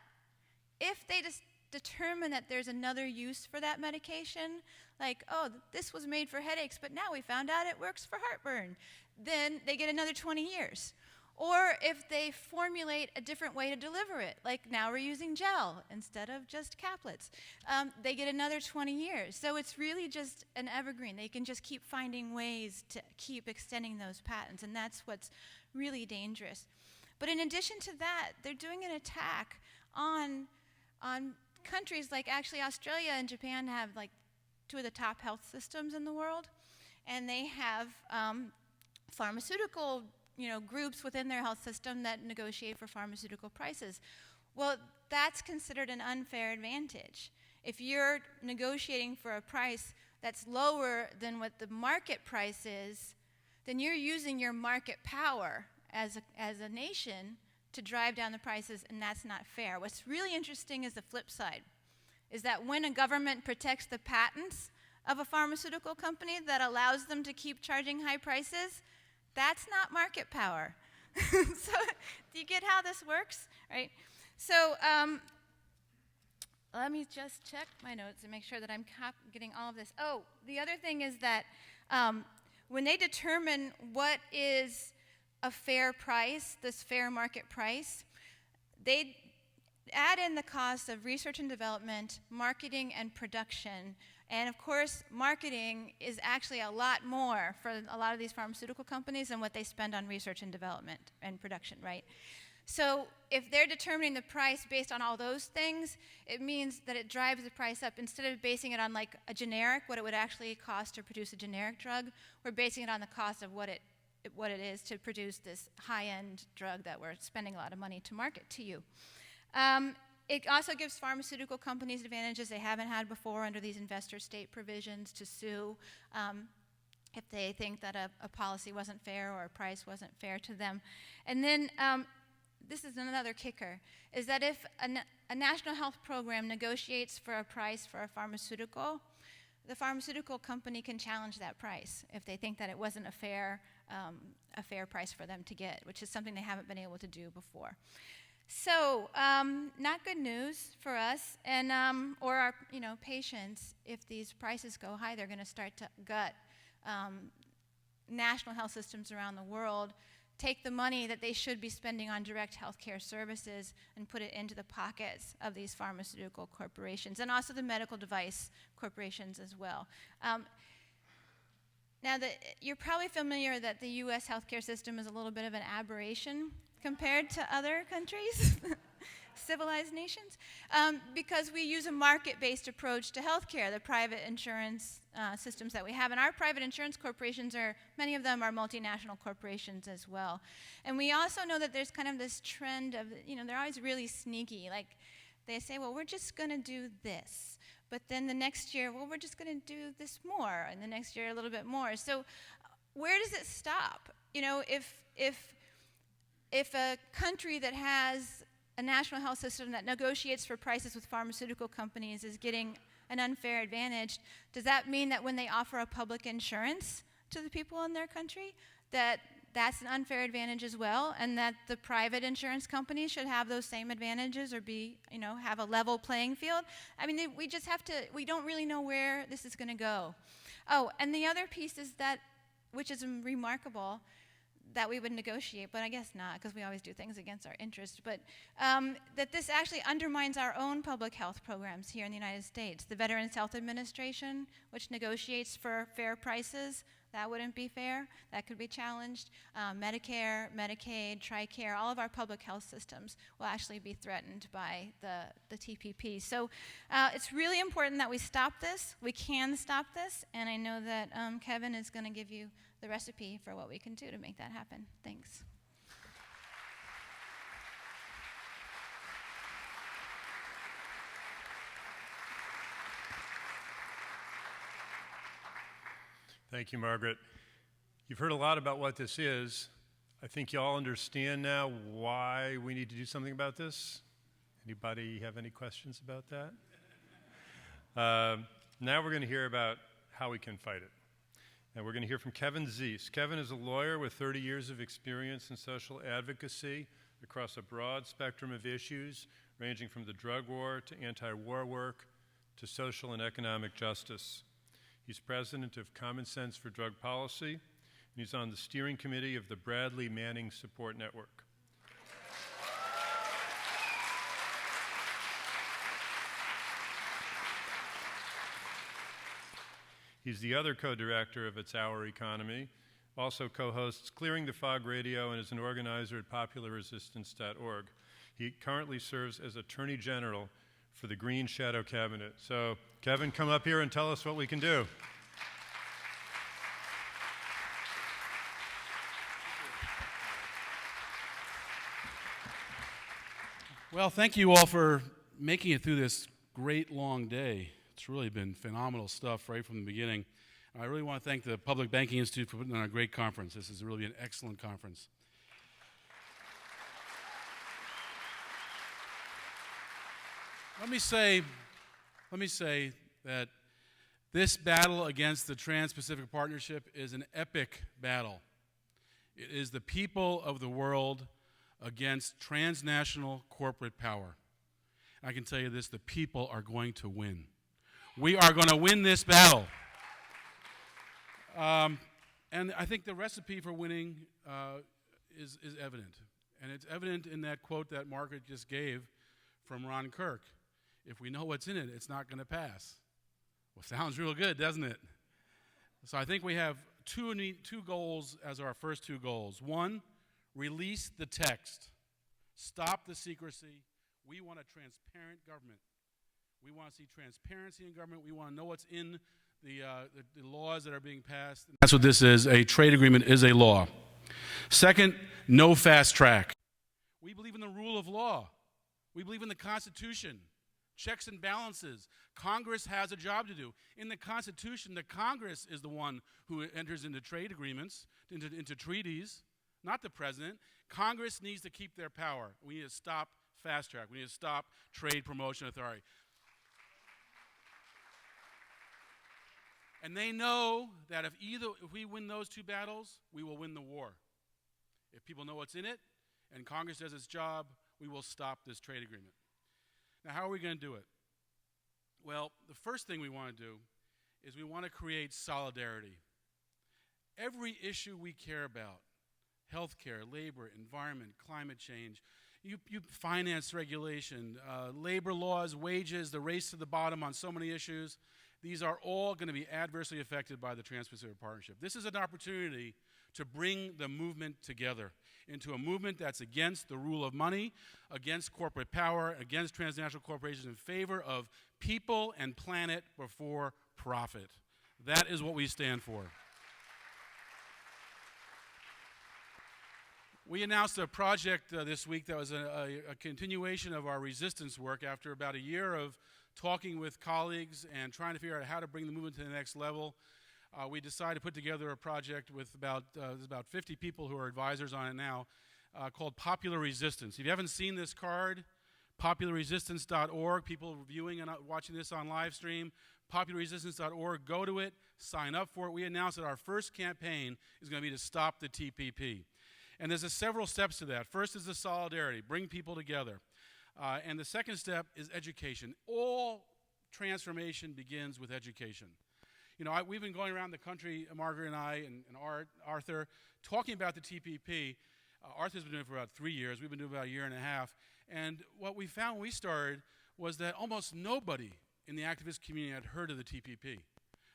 if they just determine that there's another use for that medication, like, oh, this was made for headaches, but now we found out it works for heartburn, then they get another 20 years. Or if they formulate a different way to deliver it, like now we're using gel instead of just caplets, they get another 20 years. So it's really just an evergreen. They can just keep finding ways to keep extending those patents, and that's what's really dangerous. But in addition to that, they're doing an attack on countries like, actually, Australia and Japan have like two of the top health systems in the world, and they have pharmaceutical groups within their health system that negotiate for pharmaceutical prices. Well, that's considered an unfair advantage. If you're negotiating for a price that's lower than what the market price is, then you're using your market power as a nation to drive down the prices, and that's not fair. What's really interesting is the flip side, is that when a government protects the patents of a pharmaceutical company that allows them to keep charging high prices, that's not market power. So do you get how this works, right? So let me just check my notes and make sure that I'm getting all of this. Oh, the other thing is that when they determine what is a fair price, this fair market price, they add in the cost of research and development, marketing, and production. And of course, marketing is actually a lot more for a lot of these pharmaceutical companies than what they spend on research and development and production, right? So if they're determining the price based on all those things, it means that it drives the price up. Instead of basing it on like a generic, what it would actually cost to produce a generic drug, we're basing it on the cost of what it is to produce this high-end drug that we're spending a lot of money to market to you. It also gives pharmaceutical companies advantages they haven't had before under these investor state provisions to sue if they think that a policy wasn't fair or a price wasn't fair to them. And then this is another kicker, is that if a national health program negotiates for a price for a pharmaceutical, the pharmaceutical company can challenge that price if they think that it wasn't a fair price for them to get, which is something they haven't been able to do before. So, not good news for us and or our patients. If these prices go high, they're going to start to gut national health systems around the world, take the money that they should be spending on direct health care services and put it into the pockets of these pharmaceutical corporations and also the medical device corporations as well. Now, you're probably familiar that the U.S. healthcare system is a little bit of an aberration compared to other countries, civilized nations, because we use a market-based approach to healthcare, the private insurance systems that we have. And our private insurance corporations many of them are multinational corporations as well. And we also know that there's kind of this trend of, they're always really sneaky. Like, they say, well, we're just going to do this. But then the next year, well, we're just going to do this more. And the next year, a little bit more. So where does it stop? If a country that has a national health system that negotiates for prices with pharmaceutical companies is getting an unfair advantage, does that mean that when they offer a public insurance to the people in their country, that's an unfair advantage as well, and that the private insurance companies should have those same advantages or have a level playing field? I mean, we don't really know where this is going to go. Oh, and the other piece is that, which is remarkable, that we would negotiate, but I guess not, because we always do things against our interest, but that this actually undermines our own public health programs here in the United States. The Veterans Health Administration, which negotiates for fair prices, that wouldn't be fair. That could be challenged. Medicare, Medicaid, TRICARE, all of our public health systems will actually be threatened by the TPP. So it's really important that we stop this. We can stop this, and I know that Kevin is going to give you the recipe for what we can do to make that happen. Thanks. Thank you, Margaret. You've heard a lot about what this is. I think you all understand now why we need to do something about this. Anybody have any questions about that? Now we're going to hear about how we can fight it. And we're going to hear from Kevin Zeese. Kevin is a lawyer with 30 years of experience in social advocacy across a broad spectrum of issues, ranging from the drug war to anti-war work to social and economic justice. He's president of Common Sense for Drug Policy, and he's on the steering committee of the Bradley Manning Support Network. He's the other co-director of It's Our Economy, also co-hosts Clearing the Fog Radio, and is an organizer at popularresistance.org. He currently serves as Attorney General for the Green Shadow Cabinet. So, Kevin, come up here and tell us what we can do. Well, thank you all for making it through this great long day. It's really been phenomenal stuff right from the beginning. I really want to thank the Public Banking Institute for putting on a great conference. This has really been an excellent conference. Let me say that this battle against the Trans-Pacific Partnership is an epic battle. It is the people of the world against transnational corporate power. I can tell you this, the people are going to win. We are going to win this battle. And I think the recipe for winning is evident. And it's evident in that quote that Margaret just gave from Ron Kirk. If we know what's in it, it's not going to pass. Well, sounds real good, doesn't it? So I think we have two goals as our first two goals. One, release the text. Stop the secrecy. We want a transparent government. We want to see transparency in government. We want to know what's in the laws that are being passed. That's what this is. A trade agreement is a law. Second, no fast track. We believe in the rule of law. We believe in the Constitution. Checks and balances. Congress has a job to do. In the Constitution, the Congress is the one who enters into trade agreements, into treaties, not the president. Congress needs to keep their power. We need to stop fast track. We need to stop trade promotion authority. And they know that if we win those two battles, we will win the war. If people know what's in it and Congress does its job, we will stop this trade agreement. Now, how are we going to do it? Well, the first thing we want to do is we want to create solidarity. Every issue we care about, healthcare, labor, environment, climate change, you finance regulation, labor laws, wages, the race to the bottom on so many issues, these are all going to be adversely affected by the Trans-Pacific Partnership. This is an opportunity to bring the movement together into a movement that's against the rule of money, against corporate power, against transnational corporations, in favor of people and planet before profit. That is what we stand for. We announced a project this week that was a continuation of our resistance work after about a year of talking with colleagues and trying to figure out how to bring the movement to the next level. We decided to put together a project with there's about 50 people who are advisors on it now called Popular Resistance. If you haven't seen this card, popularresistance.org, people viewing and watching this on live stream, popularresistance.org, go to it, sign up for it. We announced that our first campaign is going to be to stop the TPP. And there's several steps to that. First is the solidarity, bring people together. And the second step is education. All transformation begins with education. You know, we've been going around the country, Margaret and I and Arthur, talking about the TPP. Arthur's been doing it for about 3 years. We've been doing it about a year and a half. And what we found when we started was that almost nobody in the activist community had heard of the TPP.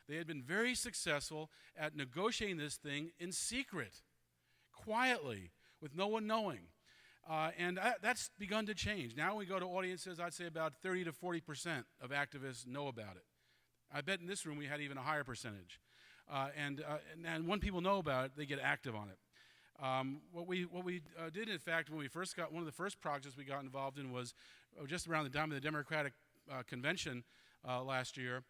They had been very successful at negotiating this thing in secret, quietly, with no one knowing. And that's begun to change. Now when we go to audiences, I'd say about 30 to 40% of activists know about it. I bet in this room we had even a higher percentage. And when people know about it, they get active on it. What we did, in fact, when we first got, one of the first projects we got involved in was just around the time of the Democratic Convention last year.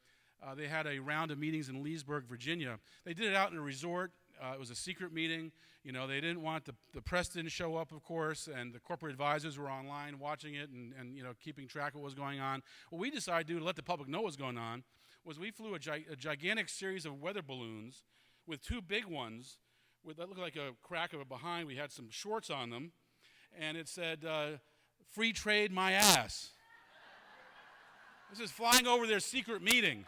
They had a round of meetings in Leesburg, Virginia. They did it out in a resort. It was a secret meeting. You know, they didn't want the press didn't show up, of course, and the corporate advisors were online watching it and you know, keeping track of what was going on. What we decided to do to let the public know what was going on was we flew a gigantic series of weather balloons with two big ones that looked like a crack of a behind. We had some shorts on them, and it said, "Free trade my ass." This is flying over their secret meeting.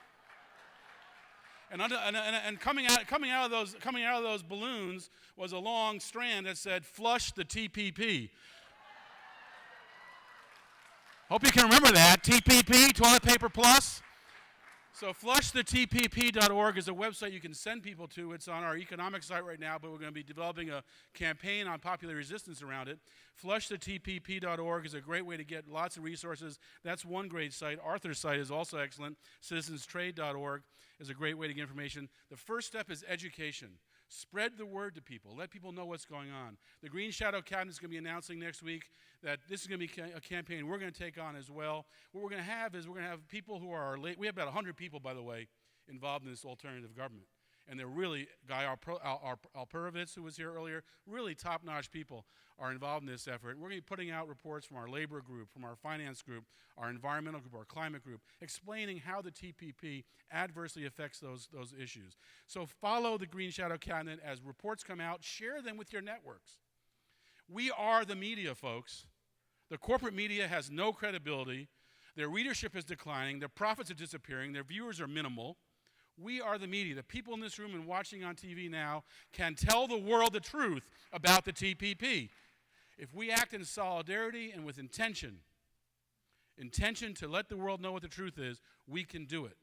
And coming out of those balloons was a long strand that said, "Flush the TPP." Hope you can remember that. TPP, Toilet Paper Plus. So flushthetpp.org is a website you can send people to. It's on our economic site right now, but we're going to be developing a campaign on popular resistance around it. Flushthetpp.org is a great way to get lots of resources. That's one great site. Arthur's site is also excellent. Citizenstrade.org is a great way to get information. The first step is education. Spread the word to people. Let people know what's going on. The Green Shadow Cabinet is going to be announcing next week that this is going to be a campaign we're going to take on as well. What we're going to have is we're going to have people who are, we have about 100 people, by the way, involved in this alternative government. And they're really, Guy Alperovitz, who was here earlier, really top-notch people are involved in this effort. We're going to be putting out reports from our labor group, from our finance group, our environmental group, our climate group, explaining how the TPP adversely affects those issues. So follow the Green Shadow Cabinet as reports come out. Share them with your networks. We are the media, folks. The corporate media has no credibility. Their readership is declining. Their profits are disappearing. Their viewers are minimal. We are the media. The people in this room and watching on TV now can tell the world the truth about the TPP. If we act in solidarity and with intention to let the world know what the truth is, we can do it.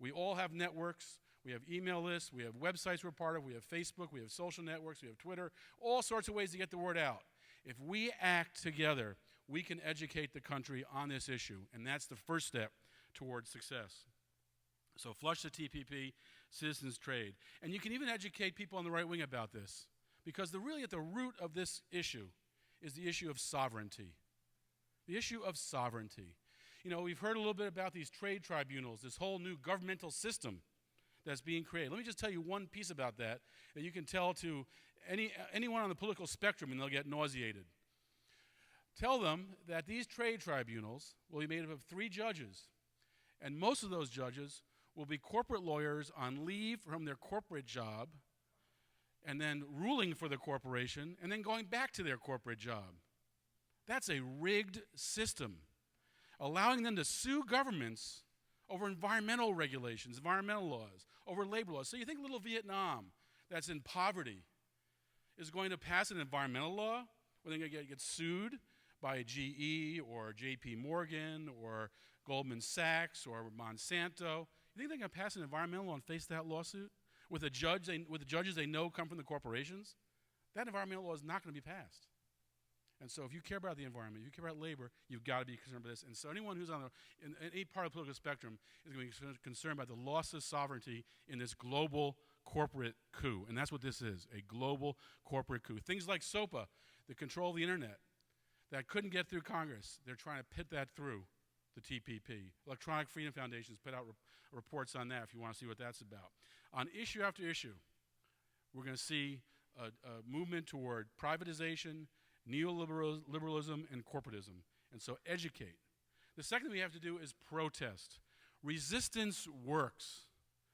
We all have networks. We have email lists. We have websites we're part of. We have Facebook. We have social networks. We have Twitter. All sorts of ways to get the word out. If we act together, we can educate the country on this issue, and that's the first step towards success. So flush the TPP, citizens trade. And you can even educate people on the right wing about this, because really at the root of this issue is the issue of sovereignty. The issue of sovereignty. You know, we've heard a little bit about these trade tribunals, this whole new governmental system that's being created. Let me just tell you one piece about that you can tell to anyone on the political spectrum and they'll get nauseated. Tell them that these trade tribunals will be made up of 3 judges, and most of those judges will be corporate lawyers on leave from their corporate job and then ruling for the corporation and then going back to their corporate job. That's a rigged system, allowing them to sue governments over environmental regulations, environmental laws, over labor laws. So you think little Vietnam that's in poverty is going to pass an environmental law where they're going to get sued by GE or JP Morgan or Goldman Sachs or Monsanto? You think they're going to pass an environmental law and face that lawsuit with the judges they know come from the corporations? That environmental law is not going to be passed. And so if you care about the environment, if you care about labor, you've got to be concerned about this. And so anyone who's in any part of the political spectrum is going to be concerned about the loss of sovereignty in this global corporate coup. And that's what this is, a global corporate coup. Things like SOPA, the control of the internet, that couldn't get through Congress. They're trying to pit that through the TPP. Electronic Freedom Foundation's put out reports on that if you want to see what that's about. On issue after issue, we're going to see a movement toward privatization, neoliberalism, and corporatism. And so educate. The second thing we have to do is protest. Resistance works.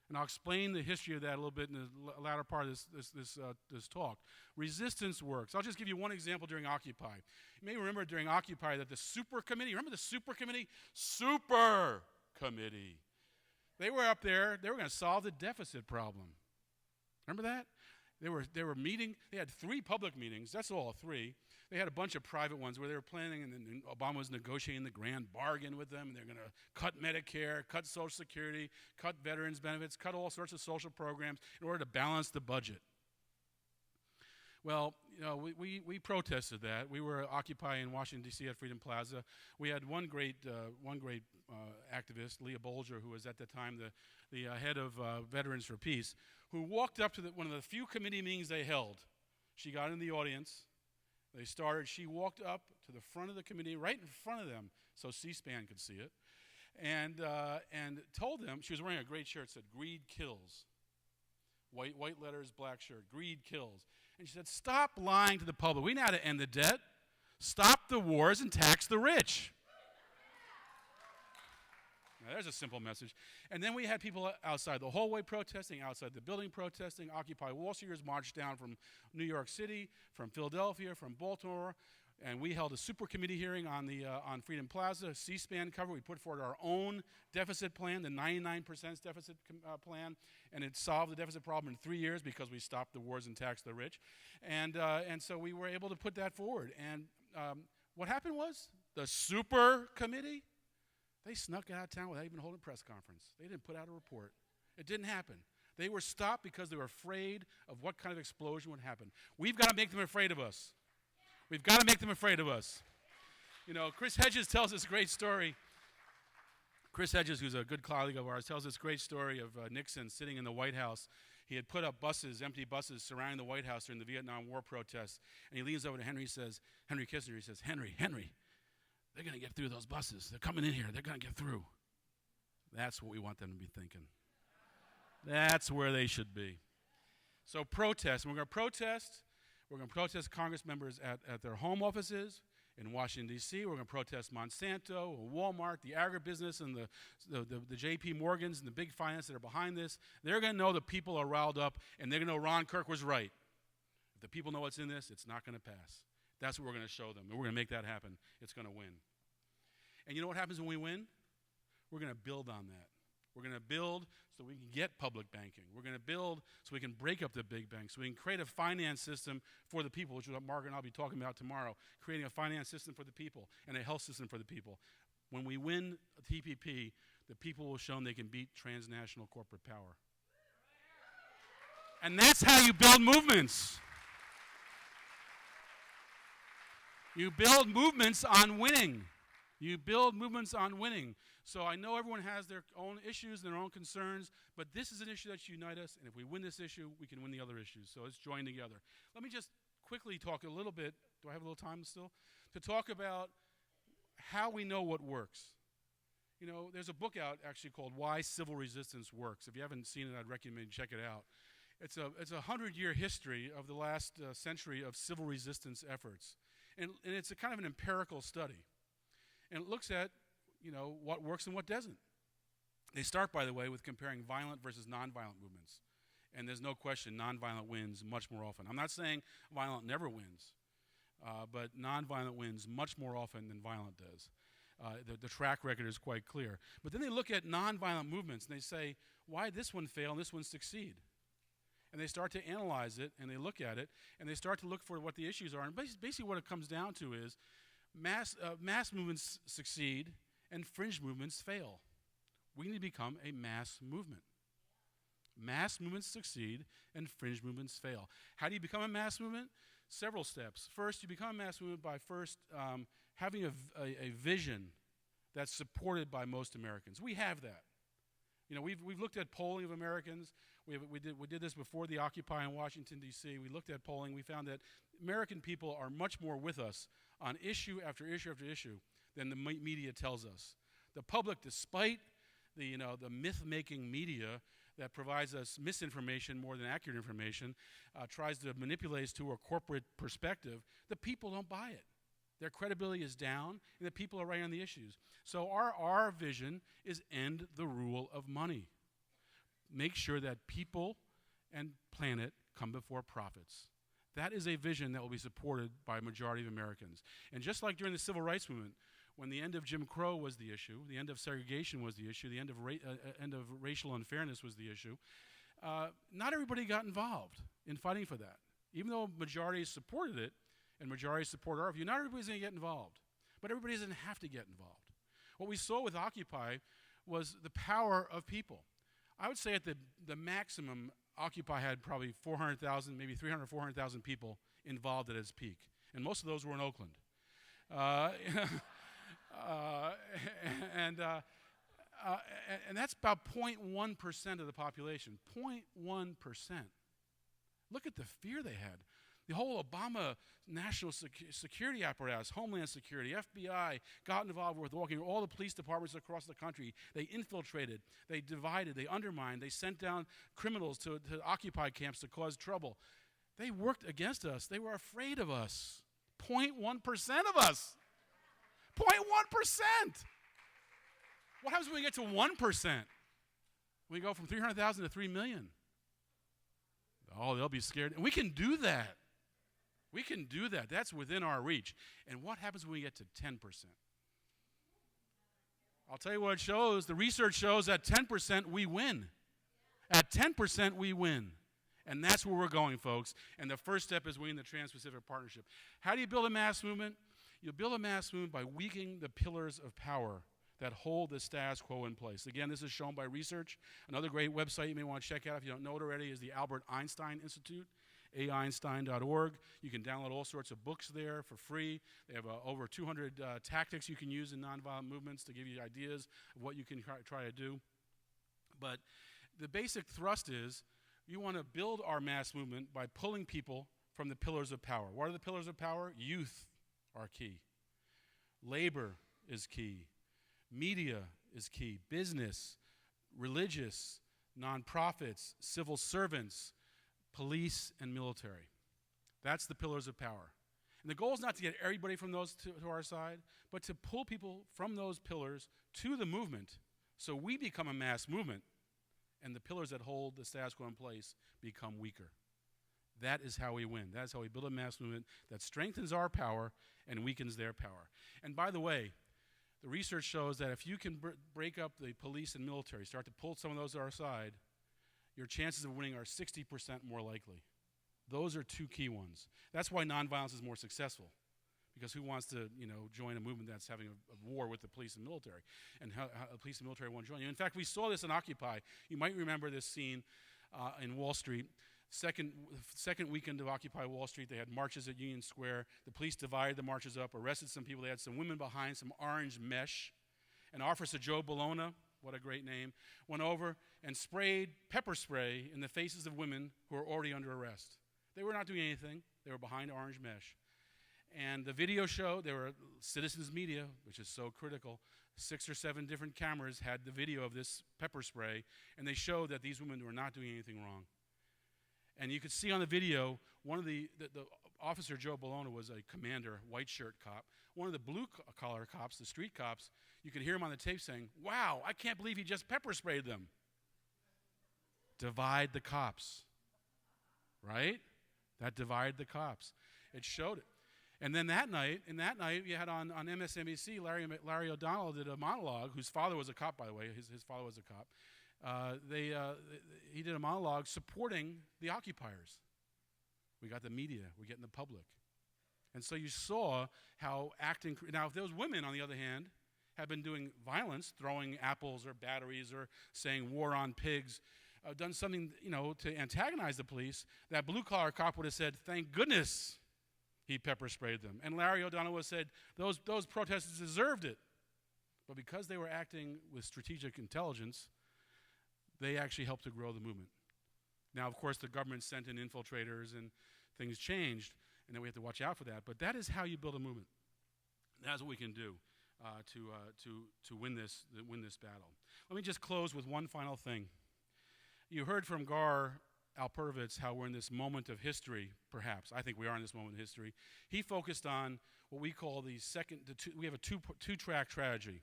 And I'll explain the history of that a little bit in the latter part of this talk. Resistance works. I'll just give you one example during Occupy. You may remember during Occupy that the Super Committee, remember the Super Committee? Super Committee. They were up there, they were going to solve the deficit problem. Remember that? They were meeting, they had 3 public meetings, that's all 3. They had a bunch of private ones where they were planning, and then Obama was negotiating the grand bargain with them, and they're going to cut Medicare, cut Social Security, cut veterans benefits, cut all sorts of social programs in order to balance the budget. Well, you know, we protested that. We were occupying in Washington, D.C. at Freedom Plaza. We had one great activist, Leah Bolger, who was at the time the head of Veterans for Peace, who walked up to one of the few committee meetings they held. She got in the audience. They started. She walked up to the front of the committee, right in front of them, so C-SPAN could see it, and told them, she was wearing a great shirt, said, "Greed kills." White letters, black shirt, "Greed kills." And she said, "Stop lying to the public. We know how to end the debt. Stop the wars and tax the rich." Now, there's a simple message. And then we had people outside the hallway protesting, outside the building protesting. Occupy Wall Streeters marched down from New York City, from Philadelphia, from Baltimore, and we held a super committee hearing on Freedom Plaza, C-SPAN cover. We put forward our own deficit plan, the 99% deficit plan, and it solved the deficit problem in 3 years because we stopped the wars and taxed the rich. And so we were able to put that forward. And what happened was the super committee, they snuck out of town without even holding a press conference. They didn't put out a report. It didn't happen. They were stopped because they were afraid of what kind of explosion would happen. We've got to make them afraid of us. We've got to make them afraid of us. You know, Chris Hedges tells this great story. Chris Hedges, who's a good colleague of ours, tells this great story of Nixon sitting in the White House. He had put up buses, empty buses, surrounding the White House during the Vietnam War protests. And he leans over to Henry Kissinger, he says, Henry, they're going to get through those buses. They're coming in here. They're going to get through. That's what we want them to be thinking. That's where they should be. So protest. And we're going to protest. We're going to protest Congress members at their home offices in Washington, D.C. We're going to protest Monsanto, Walmart, the agribusiness, and the JP Morgans and the big finance that are behind this. They're going to know the people are riled up, and they're going to know Ron Kirk was right. If the people know what's in this, it's not going to pass. That's what we're going to show them, and we're going to make that happen. It's going to win. And you know what happens when we win? We're going to build on that. We're going to build so we can get public banking. We're going to build so we can break up the big banks, so we can create a finance system for the people, which is what Margaret and I'll be talking about tomorrow, creating a finance system for the people and a health system for the people. When we win TPP, the people will show them they can beat transnational corporate power. And that's how you build movements. You build movements on winning. You build movements on winning. So I know everyone has their own issues and their own concerns, but this is an issue that unites us, and if we win this issue, we can win the other issues. So let's join together. Let me just quickly talk a little bit, do I have a little time still? To talk about how we know what works. You know, there's a book out actually called Why Civil Resistance Works. If you haven't seen it, I'd recommend you check it out. It's a 100-year history of the last century of civil resistance efforts. And it's a kind of an empirical study. And it looks at, you know, what works and what doesn't. They start, by the way, with comparing violent versus nonviolent movements. And there's no question nonviolent wins much more often. I'm not saying violent never wins, but nonviolent wins much more often than violent does. The track record is quite clear. But then they look at nonviolent movements and they say, why did this one fail and this one succeed? And they start to analyze it and they look at it and they start to look for what the issues are. And basically what it comes down to is mass movements succeed and fringe movements fail. We need to become a mass movement. Mass movements succeed and fringe movements fail. How do you become a mass movement? Several steps. First, you become a mass movement by first having a vision that's supported by most Americans. We have that. You know, we've looked at polling of Americans. We did this before the Occupy in Washington, D.C. We looked at polling. We found that American people are much more with us on issue after issue after issue than the media tells us. The public, despite the myth-making media that provides us misinformation more than accurate information, tries to manipulate us to a corporate perspective, the people don't buy it. Their credibility is down, and the people are right on the issues. So our vision is end the rule of money. Make sure that people and planet come before profits. That is a vision that will be supported by a majority of Americans. And just like during the Civil Rights Movement, when the end of Jim Crow was the issue, the end of segregation was the issue, the end of racial unfairness was the issue, not everybody got involved in fighting for that. Even though majorities supported it, and majorities support our view, not everybody's going to get involved. But everybody doesn't have to get involved. What we saw with Occupy was the power of people. I would say at the maximum, Occupy had probably 400,000, maybe 300,000, 400,000 people involved at its peak. And most of those were in Oakland. And that's about 0.1% of the population. 0.1%. Look at the fear they had. The whole Obama national security apparatus, Homeland Security, FBI, got involved with walking all the police departments across the country. They infiltrated, they divided, they undermined, they sent down criminals to Occupy camps to cause trouble. They worked against us. They were afraid of us. 0.1% of us. 0.1%. What happens when we get to 1%? We go from 300,000 to 3 million. Oh, they'll be scared. And we can do that. We can do that. That's within our reach. And what happens when we get to 10%? I'll tell you what it shows. The research shows at 10% we win. At 10% we win. And that's where we're going, folks. And the first step is winning the Trans-Pacific Partnership. How do you build a mass movement? You build a mass movement by weakening the pillars of power that hold the status quo in place. Again, this is shown by research. Another great website you may want to check out if you don't know it already is the Albert Einstein Institute, aeinstein.org. You can download all sorts of books there for free. They have over 200 tactics you can use in nonviolent movements to give you ideas of what you can try to do. But the basic thrust is you want to build our mass movement by pulling people from the pillars of power. What are the pillars of power? Youth are key. Labor is key. Media is key. Business, religious, nonprofits, civil servants, police, and military. That's the pillars of power. And the goal is not to get everybody from those to our side, but to pull people from those pillars to the movement so we become a mass movement and the pillars that hold the status quo in place become weaker. That is how we win. That is how we build a mass movement that strengthens our power and weakens their power. And by the way, the research shows that if you can break up the police and military, start to pull some of those to our side, your chances of winning are 60% more likely. Those are two key ones. That's why nonviolence is more successful, because who wants to, join a movement that's having a war with the police and military, and how the police and military won't join you. In fact, we saw this in Occupy. You might remember this scene in Wall Street. Second weekend of Occupy Wall Street, they had marches at Union Square. The police divided the marches up, arrested some people. They had some women behind some orange mesh. And Officer Joe Bologna, what a great name, went over and sprayed pepper spray in the faces of women who were already under arrest. They were not doing anything. They were behind orange mesh. And the video showed, there were citizens media, which is so critical, 6 or 7 different cameras had the video of this pepper spray, and they showed that these women were not doing anything wrong. And you could see on the video, one of the officer, Joe Bologna, was a commander, white shirt cop. One of the blue-collar cops, the street cops, you could hear him on the tape saying, "Wow, I can't believe he just pepper sprayed them." Divide the cops, right? That divided the cops. It showed it. And then that night, you had on MSNBC, Larry O'Donnell did a monologue, whose father was a cop, by the way. His father was a cop. He did a monologue supporting the occupiers. We got the media. We're getting the public. And so you saw how acting. Now, if those women, on the other hand, had been doing violence, throwing apples or batteries or saying war on pigs, done something, to antagonize the police, that blue-collar cop would have said, "Thank goodness he pepper sprayed them." And Larry O'Donnell would have said, those protesters deserved it. But because they were acting with strategic intelligence, they actually helped to grow the movement. Now, of course, the government sent in infiltrators and things changed, and then we have to watch out for that. But that is how you build a movement. That's what we can do to win this battle. Let me just close with one final thing. You heard from Gar Alperovitz how we're in this moment of history, perhaps. I think we are in this moment of history. He focused on what we call we have a two-track strategy,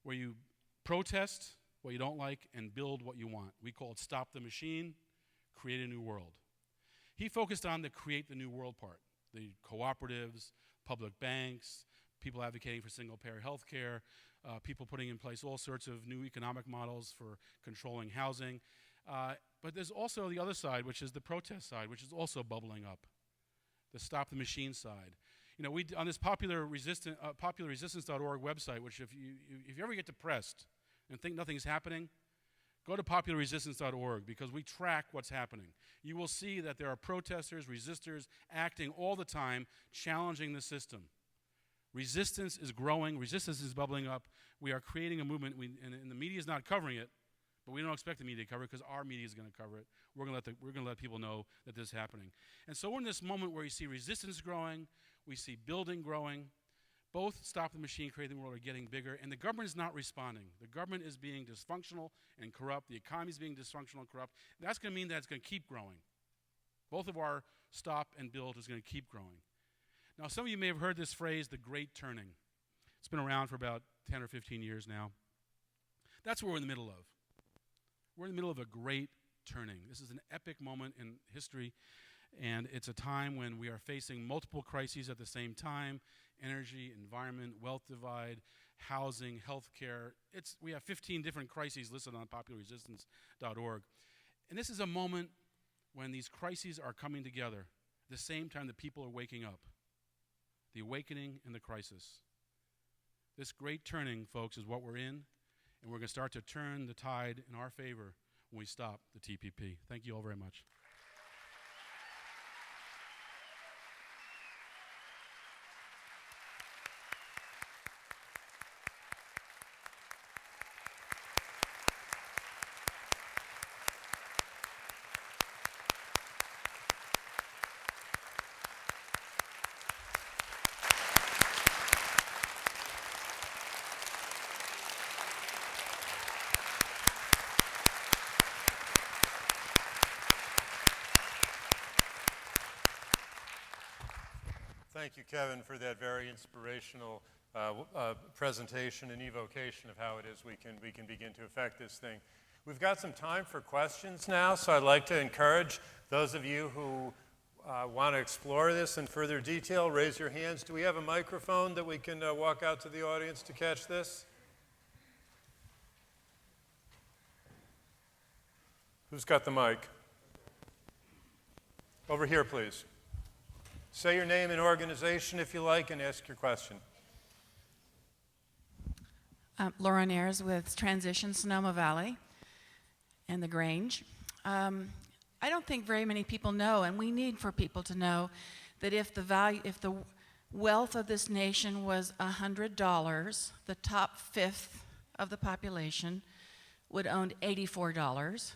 where you protest what you don't like and build what you want. We call it stop the machine, create a new world. He focused on the create the new world part, the cooperatives, public banks, people advocating for single-payer health care, people putting in place all sorts of new economic models for controlling housing. But there's also the other side, which is the protest side, which is also bubbling up, the stop the machine side. We on this popularresistance.org website, which if you ever get depressed and think nothing's happening, go to popularresistance.org, because we track what's happening. You will see that there are protesters, resistors acting all the time, challenging the system. Resistance is growing. Resistance is bubbling up. We are creating a movement, and the media is not covering it, but we don't expect the media to cover it, because our media is going to cover it. We're going to let people know that this is happening. And so we're in this moment where you see resistance growing, we see building growing. Both stop the machine, create the world are getting bigger, and the government is not responding. The government is being dysfunctional and corrupt. The economy is being dysfunctional and corrupt. That's going to mean that it's going to keep growing. Both of our stop and build is going to keep growing. Now, some of you may have heard this phrase, the Great Turning. It's been around for about 10 or 15 years now. That's what we're in the middle of. We're in the middle of a great turning. This is an epic moment in history, and it's a time when we are facing multiple crises at the same time: energy, environment, wealth divide, housing, healthcare. We have 15 different crises listed on popularresistance.org. And this is a moment when these crises are coming together at the same time that people are waking up. The awakening and the crisis. This great turning, folks, is what we're in, and we're going to start to turn the tide in our favor when we stop the TPP. Thank you all very much. Thank you, Kevin, for that very inspirational presentation and evocation of how it is we can begin to affect this thing. We've got some time for questions now, so I'd like to encourage those of you who want to explore this in further detail, raise your hands. Do we have a microphone that we can walk out to the audience to catch this? Who's got the mic? Over here, please. Say your name and organization, if you like, and ask your question. Laura Ayres with Transition Sonoma Valley and the Grange. I don't think very many people know, and we need for people to know, that if the wealth of this nation was $100, the top fifth of the population would own $84.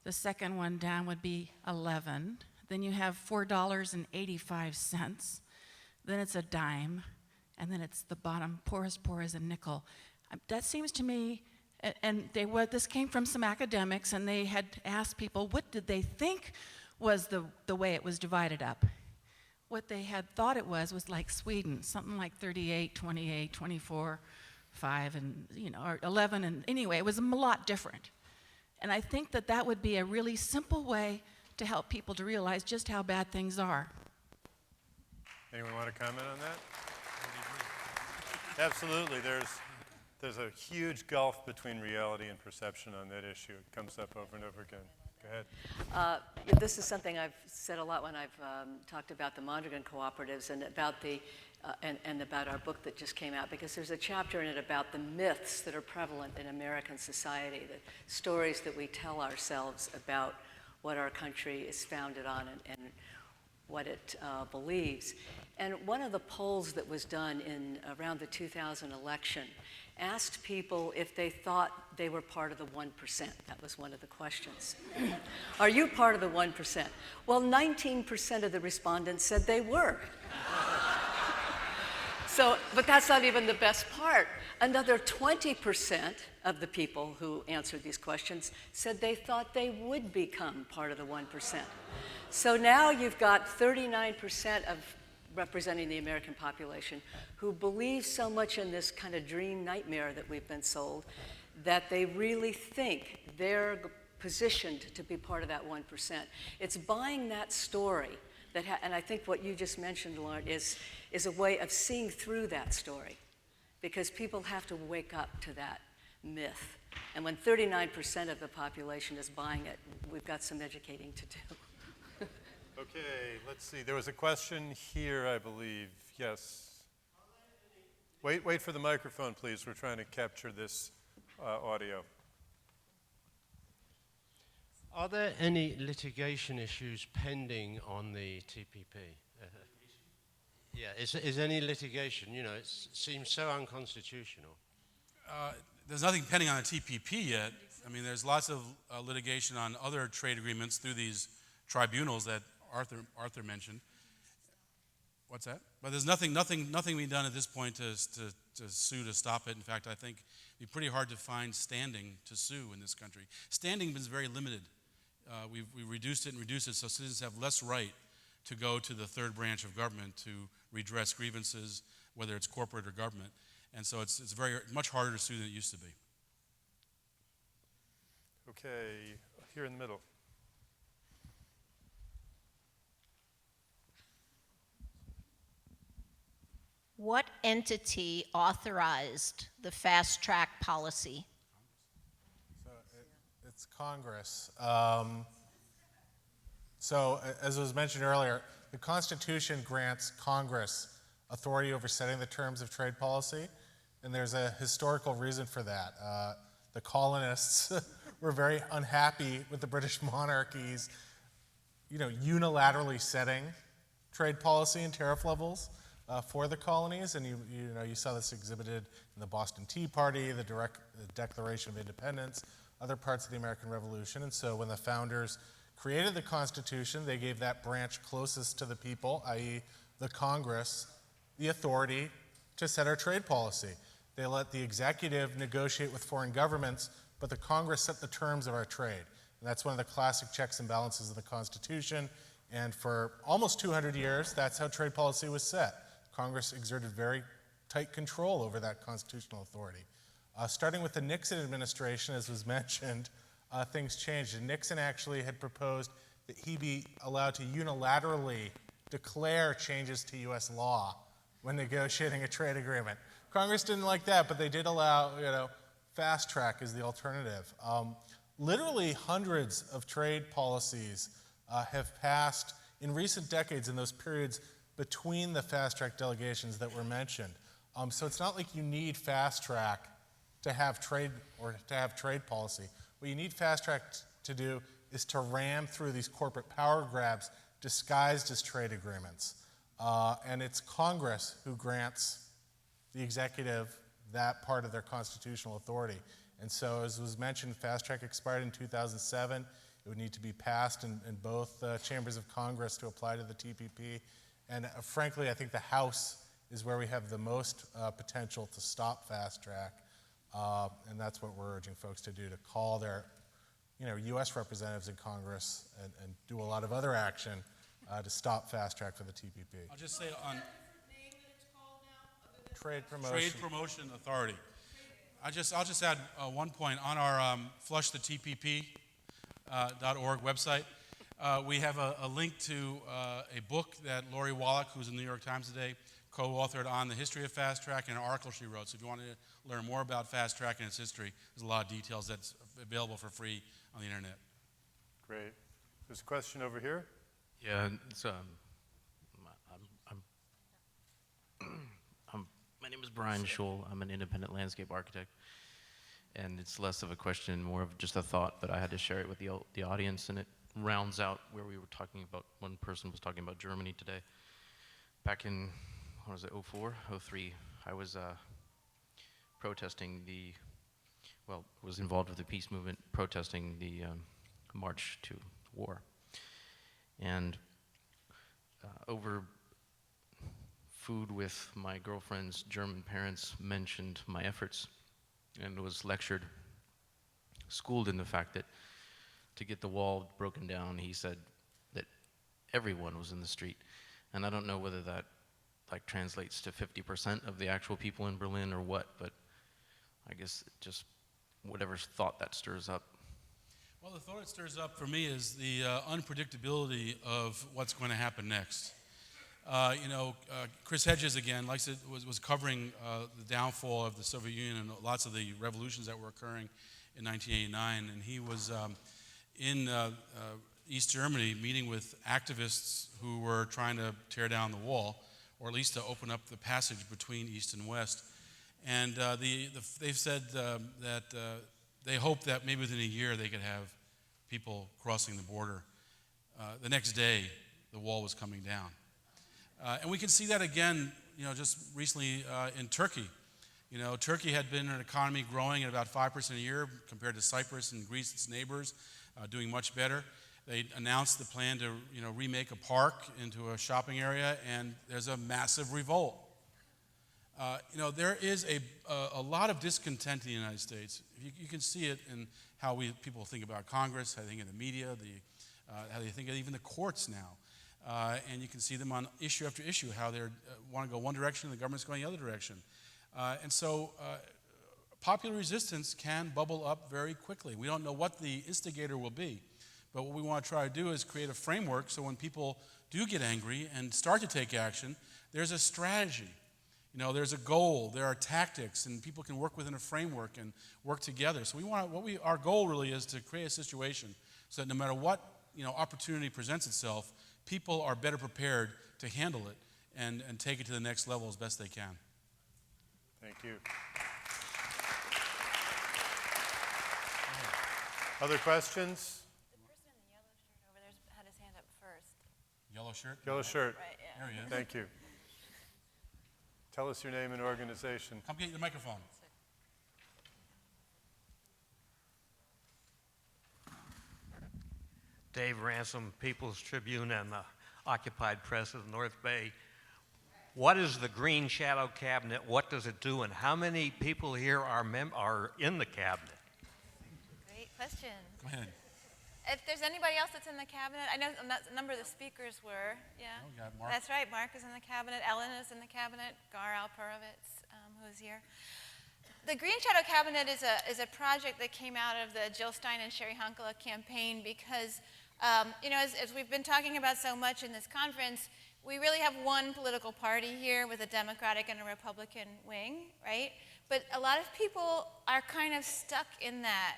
The second one down would be $11. Then you have $4.85. then it's a dime, and then it's the bottom poorest poor is a nickel. That seems to me, and this came from some academics, and they had asked people what did they think was the way it was divided up. What they had thought it was like Sweden, something like 38, 28, 24, 5, and or 11, and anyway, it was a lot different. And I think that would be a really simple way to help people to realize just how bad things are. Anyone want to comment on that? Absolutely. There's a huge gulf between reality and perception on that issue. It comes up over and over again. Go ahead. This is something I've said a lot when I've talked about the Mondragon cooperatives and about and about our book that just came out, because there's a chapter in it about the myths that are prevalent in American society, the stories that we tell ourselves about what our country is founded on and what it believes. And one of the polls that was done around the 2000 election asked people if they thought they were part of the 1%. That was one of the questions. Are you part of the 1%? Well, 19% of the respondents said they were. But that's not even the best part. Another 20% of the people who answered these questions said they thought they would become part of the 1%. So now you've got 39% of representing the American population who believe so much in this kind of dream nightmare that we've been sold that they really think they're positioned to be part of that 1%. It's buying that story and I think what you just mentioned, Lauren, is a way of seeing through that story, because people have to wake up to that myth. And when 39% of the population is buying it, we've got some educating to do. Okay, let's see. There was a question here, I believe. Yes. Wait for the microphone, please. We're trying to capture this audio. Are there any litigation issues pending on the TPP? Yeah, is any litigation? It seems so unconstitutional. There's nothing pending on the TPP yet. I mean, there's lots of litigation on other trade agreements through these tribunals that Arthur mentioned. What's that? But there's nothing being done at this point to sue to stop it. In fact, I think it'd be pretty hard to find standing to sue in this country. Standing is very limited. We've reduced it, so citizens have less right to go to the third branch of government to redress grievances, whether it's corporate or government. And so it's much harder to sue than it used to be. Okay, here in the middle. What entity authorized the fast track policy? It's Congress. So as was mentioned earlier, the Constitution grants Congress authority over setting the terms of trade policy, and there's a historical reason for that. The colonists were very unhappy with the British monarchies, unilaterally setting trade policy and tariff levels for the colonies, and you saw this exhibited in the Boston Tea Party, the Declaration of Independence, other parts of the American Revolution. And so when the founders created the Constitution, they gave that branch closest to the people, i.e. the Congress, the authority to set our trade policy. They let the executive negotiate with foreign governments, but the Congress set the terms of our trade. And that's one of the classic checks and balances of the Constitution. And for almost 200 years, that's how trade policy was set. Congress exerted very tight control over that constitutional authority. Starting with the Nixon administration, as was mentioned, things changed. And Nixon actually had proposed that he be allowed to unilaterally declare changes to U.S. law when negotiating a trade agreement. Congress didn't like that, but they did allow, fast track as the alternative. Literally hundreds of trade policies have passed in recent decades in those periods between the fast track delegations that were mentioned. So it's not like you need fast track to have trade or to have trade policy. What you need fast track to do is to ram through these corporate power grabs disguised as trade agreements. And it's Congress who grants the executive that part of their constitutional authority. And so, as was mentioned, fast track expired in 2007. It would need to be passed in both chambers of Congress to apply to the TPP. And frankly, I think the House is where we have the most potential to stop fast track. And that's what we're urging folks to do, to call their U.S. representatives in Congress and do a lot of other action to stop fast track for the TPP. I'll just say on Trade Promotion. Trade Promotion Authority. I'll just add one point. On our flushthetpp.org website, we have a link to a book that Lori Wallach, who's in the New York Times today, co-authored on the history of fast track, and an article she wrote. So if you want to learn more about fast track and its history, there's a lot of details that's available for free on the internet. Great. There's a question over here. Yeah, it's, my name is Brian Scholl. I'm an independent landscape architect, and it's less of a question, more of just a thought, but I had to share it with the audience, and it rounds out where we were talking about. One person was talking about Germany today. Back in, what was it, 04, 03, I was protesting was involved with the peace movement, protesting the march to war. And over food with my girlfriend's German parents mentioned my efforts and was lectured, schooled in the fact that to get the wall broken down, he said that everyone was in the street. And I don't know whether that translates to 50% of the actual people in Berlin or what, but I guess just whatever thought that stirs up. Well, the thought it stirs up for me is the unpredictability of what's going to happen next. Chris Hedges, again, was covering the downfall of the Soviet Union and lots of the revolutions that were occurring in 1989, and he was in East Germany meeting with activists who were trying to tear down the wall, or at least to open up the passage between East and West. And they've said that they hope that maybe within a year they could have people crossing the border. The next day, the wall was coming down. And we can see that again, just recently in Turkey. Turkey had been an economy growing at about 5% a year compared to Cyprus and Greece, its neighbors, doing much better. They announced the plan to, remake a park into a shopping area, and there's a massive revolt. There is a lot of discontent in the United States. You can see it in how people think about Congress, how they think of the media, how they think of even the courts now. And you can see them on issue after issue, how they want to go one direction and the government's going the other direction. And so popular resistance can bubble up very quickly. We don't know what the instigator will be, but what we want to try to do is create a framework so when people do get angry and start to take action, there's a strategy. There's a goal, there are tactics, and people can work within a framework and work together. So our goal really is to create a situation so that no matter what opportunity presents itself, people are better prepared to handle it and take it to the next level as best they can. Thank you. Other questions? The person in the yellow shirt over there had his hand up first. Yellow shirt? Yellow shirt. Right, yeah. There he is. Thank you. Tell us your name and organization. Come get the microphone. Dave Ransom, People's Tribune, and the Occupied Press of the North Bay. What is the Green Shadow Cabinet? What does it do? And how many people here are in the cabinet? Great question. Go ahead. If there's anybody else that's in the cabinet, I know a number of the speakers were, yeah. Oh, we got Mark. That's right, Mark is in the cabinet, Ellen is in the cabinet, Gar Alperovitz, who is here. The Green Shadow Cabinet is a project that came out of the Jill Stein and Sherry Hunkela campaign because, as we've been talking about so much in this conference, we really have one political party here with a Democratic and a Republican wing, right? But a lot of people are kind of stuck in that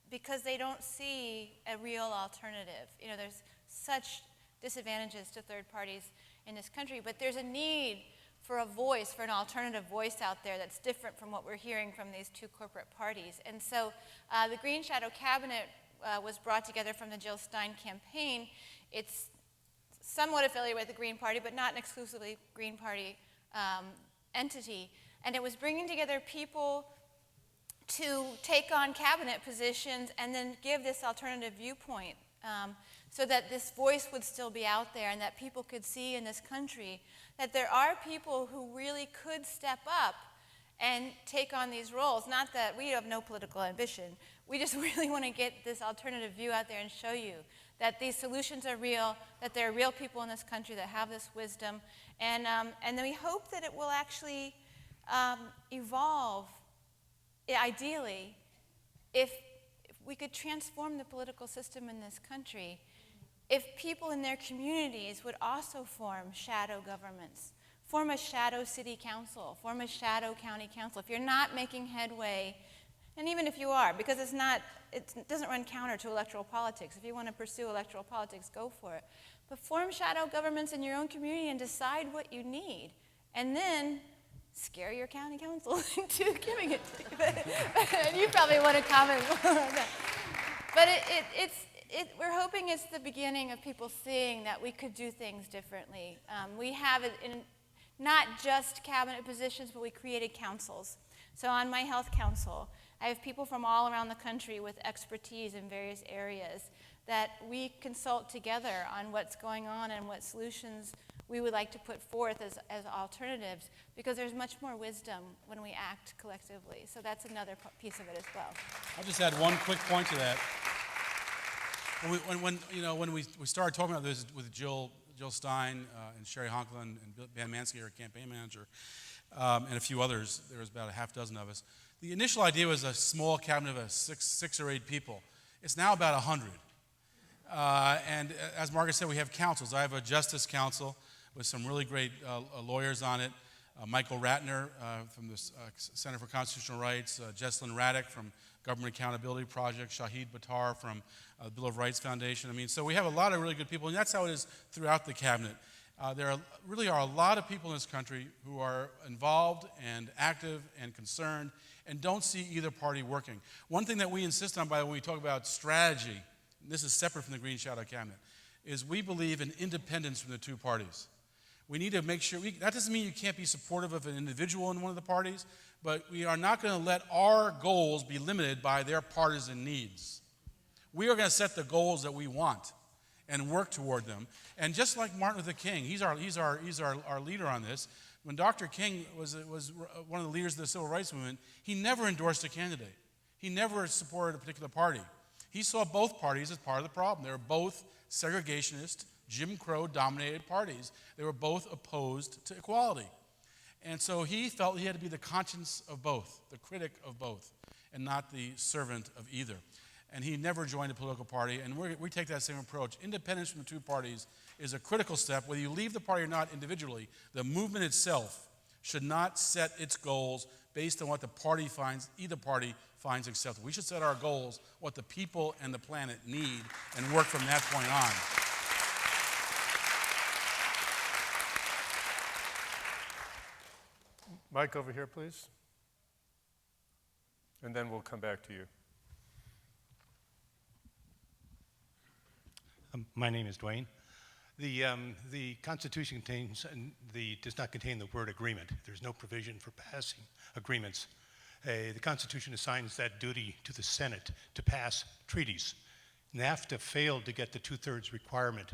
because they don't see a real alternative. There's such disadvantages to third parties in this country, but there's a need for a voice, for an alternative voice out there that's different from what we're hearing from these two corporate parties. And so the Green Shadow Cabinet was brought together from the Jill Stein campaign. It's somewhat affiliated with the Green Party, but not an exclusively Green Party entity. And it was bringing together people to take on cabinet positions and then give this alternative viewpoint. so that this voice would still be out there and that people could see in this country that there are people who really could step up and take on these roles. Not that we have no political ambition. We just really want to get this alternative view out there and show you that these solutions are real, that there are real people in this country that have this wisdom, and then we hope that it will actually evolve, ideally, if we could transform the political system in this country, if people in their communities would also form shadow governments, form a shadow city council, form a shadow county council. If you're not making headway, and even if you are, because it doesn't run counter to electoral politics. If you want to pursue electoral politics, go for it. But form shadow governments in your own community and decide what you need. And then scare your county council into giving it to you. And you probably want to comment more on that. But we're hoping it's the beginning of people seeing that we could do things differently. We have it in not just cabinet positions, but we created councils. So on my health council, I have people from all around the country with expertise in various areas that we consult together on what's going on and what solutions we would like to put forth as alternatives, because there's much more wisdom when we act collectively. So that's another piece of it as well. I'll just add one quick point to that. When we started talking about this with Jill Stein and Sherry Honklin and Ben Mansky, our campaign manager, and a few others, there was about a half dozen of us. The initial idea was a small cabinet of six or eight people. It's now about 100. And as Margaret said, we have councils. I have a justice council with some really great lawyers on it. Michael Ratner from the Center for Constitutional Rights, Jesslyn Raddick from Government Accountability Project, Shahid Buttar from the Bill of Rights Foundation. I mean, so we have a lot of really good people, and that's how it is throughout the cabinet. There really are a lot of people in this country who are involved and active and concerned and don't see either party working. One thing that we insist on, by the way, when we talk about strategy, and this is separate from the Green Shadow Cabinet, is we believe in independence from the two parties. We need to make sure, that doesn't mean you can't be supportive of an individual in one of the parties, but we are not going to let our goals be limited by their partisan needs. We are going to set the goals that we want and work toward them. And just like Martin Luther King, he's our leader on this. When Dr. King was one of the leaders of the civil rights movement, he never endorsed a candidate. He never supported a particular party. He saw both parties as part of the problem. They were both segregationist, Jim Crow-dominated parties. They were both opposed to equality. And so he felt he had to be the conscience of both, the critic of both, and not the servant of either. And he never joined a political party, and we take that same approach. Independence from the two parties is a critical step. Whether you leave the party or not individually, the movement itself should not set its goals based on what the party finds, either party finds acceptable. We should set our goals, what the people and the planet need, and work from that point on. Mike, over here, please. And then we'll come back to you. My name is Dwayne. The Constitution does not contain the word agreement. There's no provision for passing agreements. The Constitution assigns that duty to the Senate to pass treaties. NAFTA failed to get the two-thirds requirement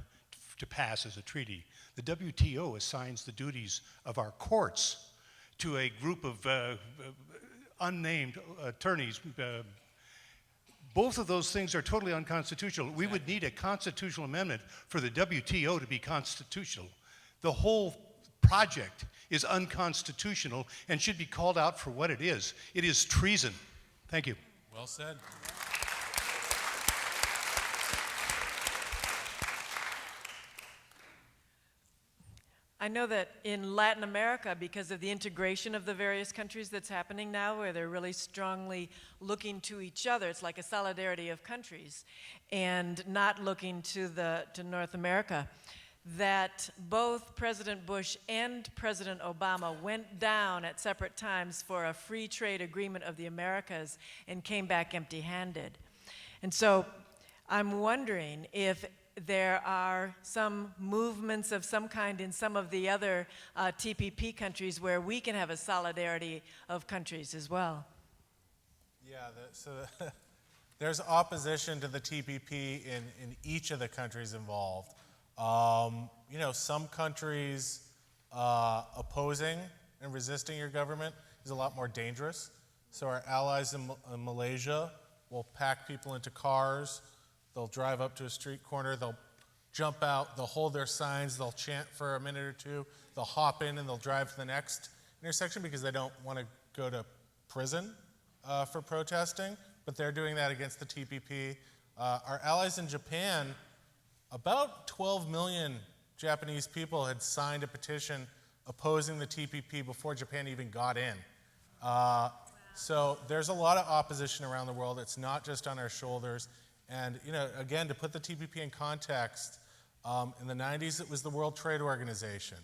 to pass as a treaty. The WTO assigns the duties of our courts to a group of unnamed attorneys. Both of those things are totally unconstitutional. We would need a constitutional amendment for the WTO to be constitutional. The whole project is unconstitutional and should be called out for what it is. It is treason. Thank you. Well said. I know that in Latin America, because of the integration of the various countries that's happening now, where they're really strongly looking to each other, it's like a solidarity of countries, and not looking to North America, that both President Bush and President Obama went down at separate times for a free trade agreement of the Americas and came back empty-handed. And so I'm wondering if there are some movements of some kind in some of the other TPP countries where we can have a solidarity of countries as well. Yeah, there's opposition to the TPP in each of the countries involved. Some countries opposing and resisting your government is a lot more dangerous. So our allies in Malaysia will pack people into cars, they'll drive up to a street corner, they'll jump out, they'll hold their signs, they'll chant for a minute or two, they'll hop in and they'll drive to the next intersection because they don't want to go to prison for protesting, but they're doing that against the TPP. Our allies in Japan, about 12 million Japanese people had signed a petition opposing the TPP before Japan even got in. So there's a lot of opposition around the world. It's not just on our shoulders. And again, to put the TPP in context, in the 90s it was the World Trade Organization.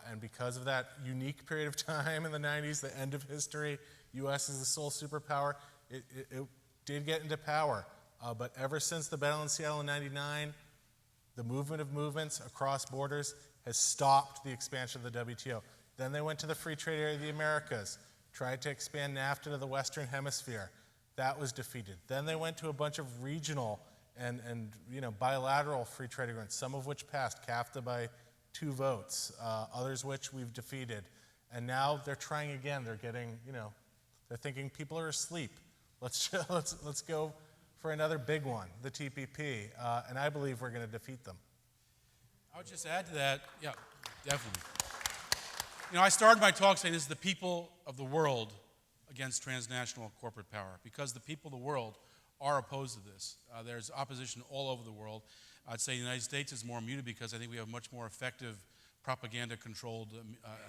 And because of that unique period of time in the 90s, the end of history, U.S. is the sole superpower, it did get into power. But ever since the Battle in Seattle in 99, the movement of movements across borders has stopped the expansion of the WTO. Then they went to the Free Trade Area of the Americas, tried to expand NAFTA to the Western Hemisphere. That was defeated. Then they went to a bunch of regional and bilateral free trade agreements, some of which passed, CAFTA by 2 votes, others which we've defeated. And now they're trying again. They're getting, they're thinking people are asleep. Let's go for another big one, the TPP. And I believe we're going to defeat them. I would just add to that, yeah, definitely. I started my talk saying this is the people of the world against transnational corporate power, because the people of the world are opposed to this. There's opposition all over the world. I'd say the United States is more muted because I think we have much more effective propaganda-controlled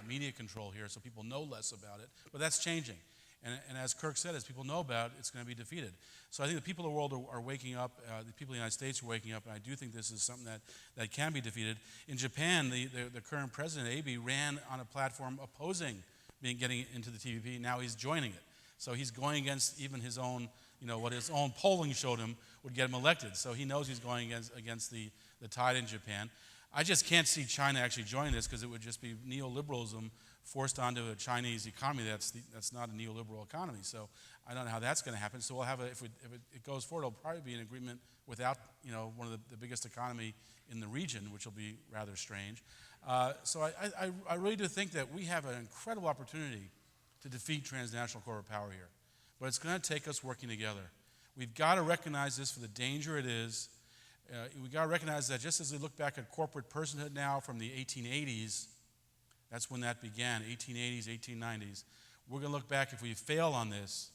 media control here, so people know less about it. But that's changing. And as Kirk said, as people know about it, it's going to be defeated. So I think the people of the world are waking up, the people of the United States are waking up, and I do think this is something that can be defeated. In Japan, the current president, Abe, ran on a platform opposing getting into the TPP. Now he's joining it. So he's going against even his own, what his own polling showed him would get him elected. So he knows he's going against the tide in Japan. I just can't see China actually joining this because it would just be neoliberalism forced onto a Chinese economy that's not a neoliberal economy. So I don't know how that's going to happen. So we'll have if it goes forward, it'll probably be an agreement without one of the biggest economy in the region, which will be rather strange. So I really do think that we have an incredible opportunity to defeat transnational corporate power here. But it's going to take us working together. We've got to recognize this for the danger it is. We've got to recognize that just as we look back at corporate personhood now from the 1880s, that's when that began, 1880s, 1890s. We're going to look back, if we fail on this,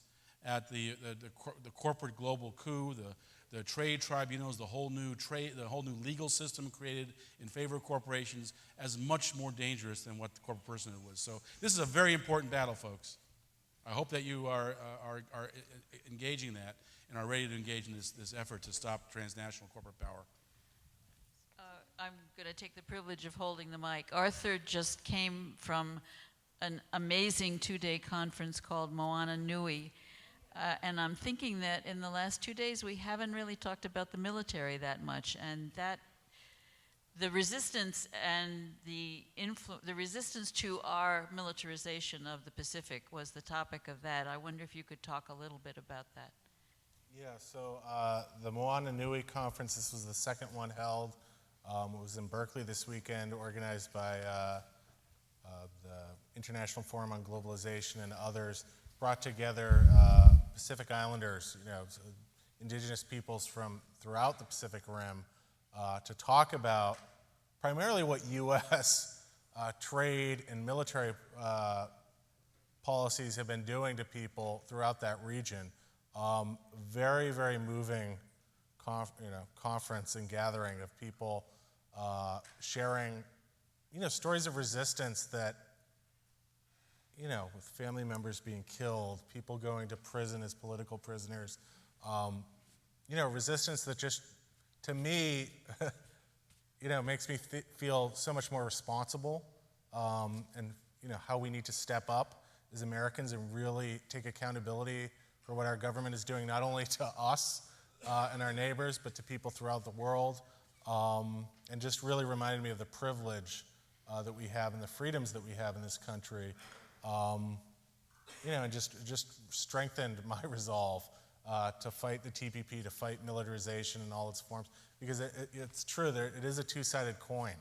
at the corporate global coup, the trade tribunals, the whole new legal system created in favor of corporations as much more dangerous than what the corporate personhood was. So this is a very important battle, folks. I hope that you are engaging that and are ready to engage in this effort to stop transnational corporate power. I'm going to take the privilege of holding the mic. Arthur just came from an amazing 2-day conference called Moana Nui. And I'm thinking that in the last 2 days, we haven't really talked about the military that much. And that the resistance and the resistance to our militarization of the Pacific was the topic of that. I wonder if you could talk a little bit about that. Yeah, so the Moana Nui conference, this was the second one held. It was in Berkeley this weekend, organized by the International Forum on Globalization and others, brought together Pacific Islanders, indigenous peoples from throughout the Pacific Rim, to talk about primarily what U.S. Trade and military policies have been doing to people throughout that region. Very, very moving conference and gathering of people sharing, stories of resistance that, with family members being killed, people going to prison as political prisoners, resistance that just, to me, makes me feel so much more responsible, and how we need to step up as Americans and really take accountability for what our government is doing, not only to us and our neighbors, but to people throughout the world, and just really reminded me of the privilege that we have and the freedoms that we have in this country, and just strengthened my resolve to fight the TPP, to fight militarization in all its forms, because it's true, it is a two-sided coin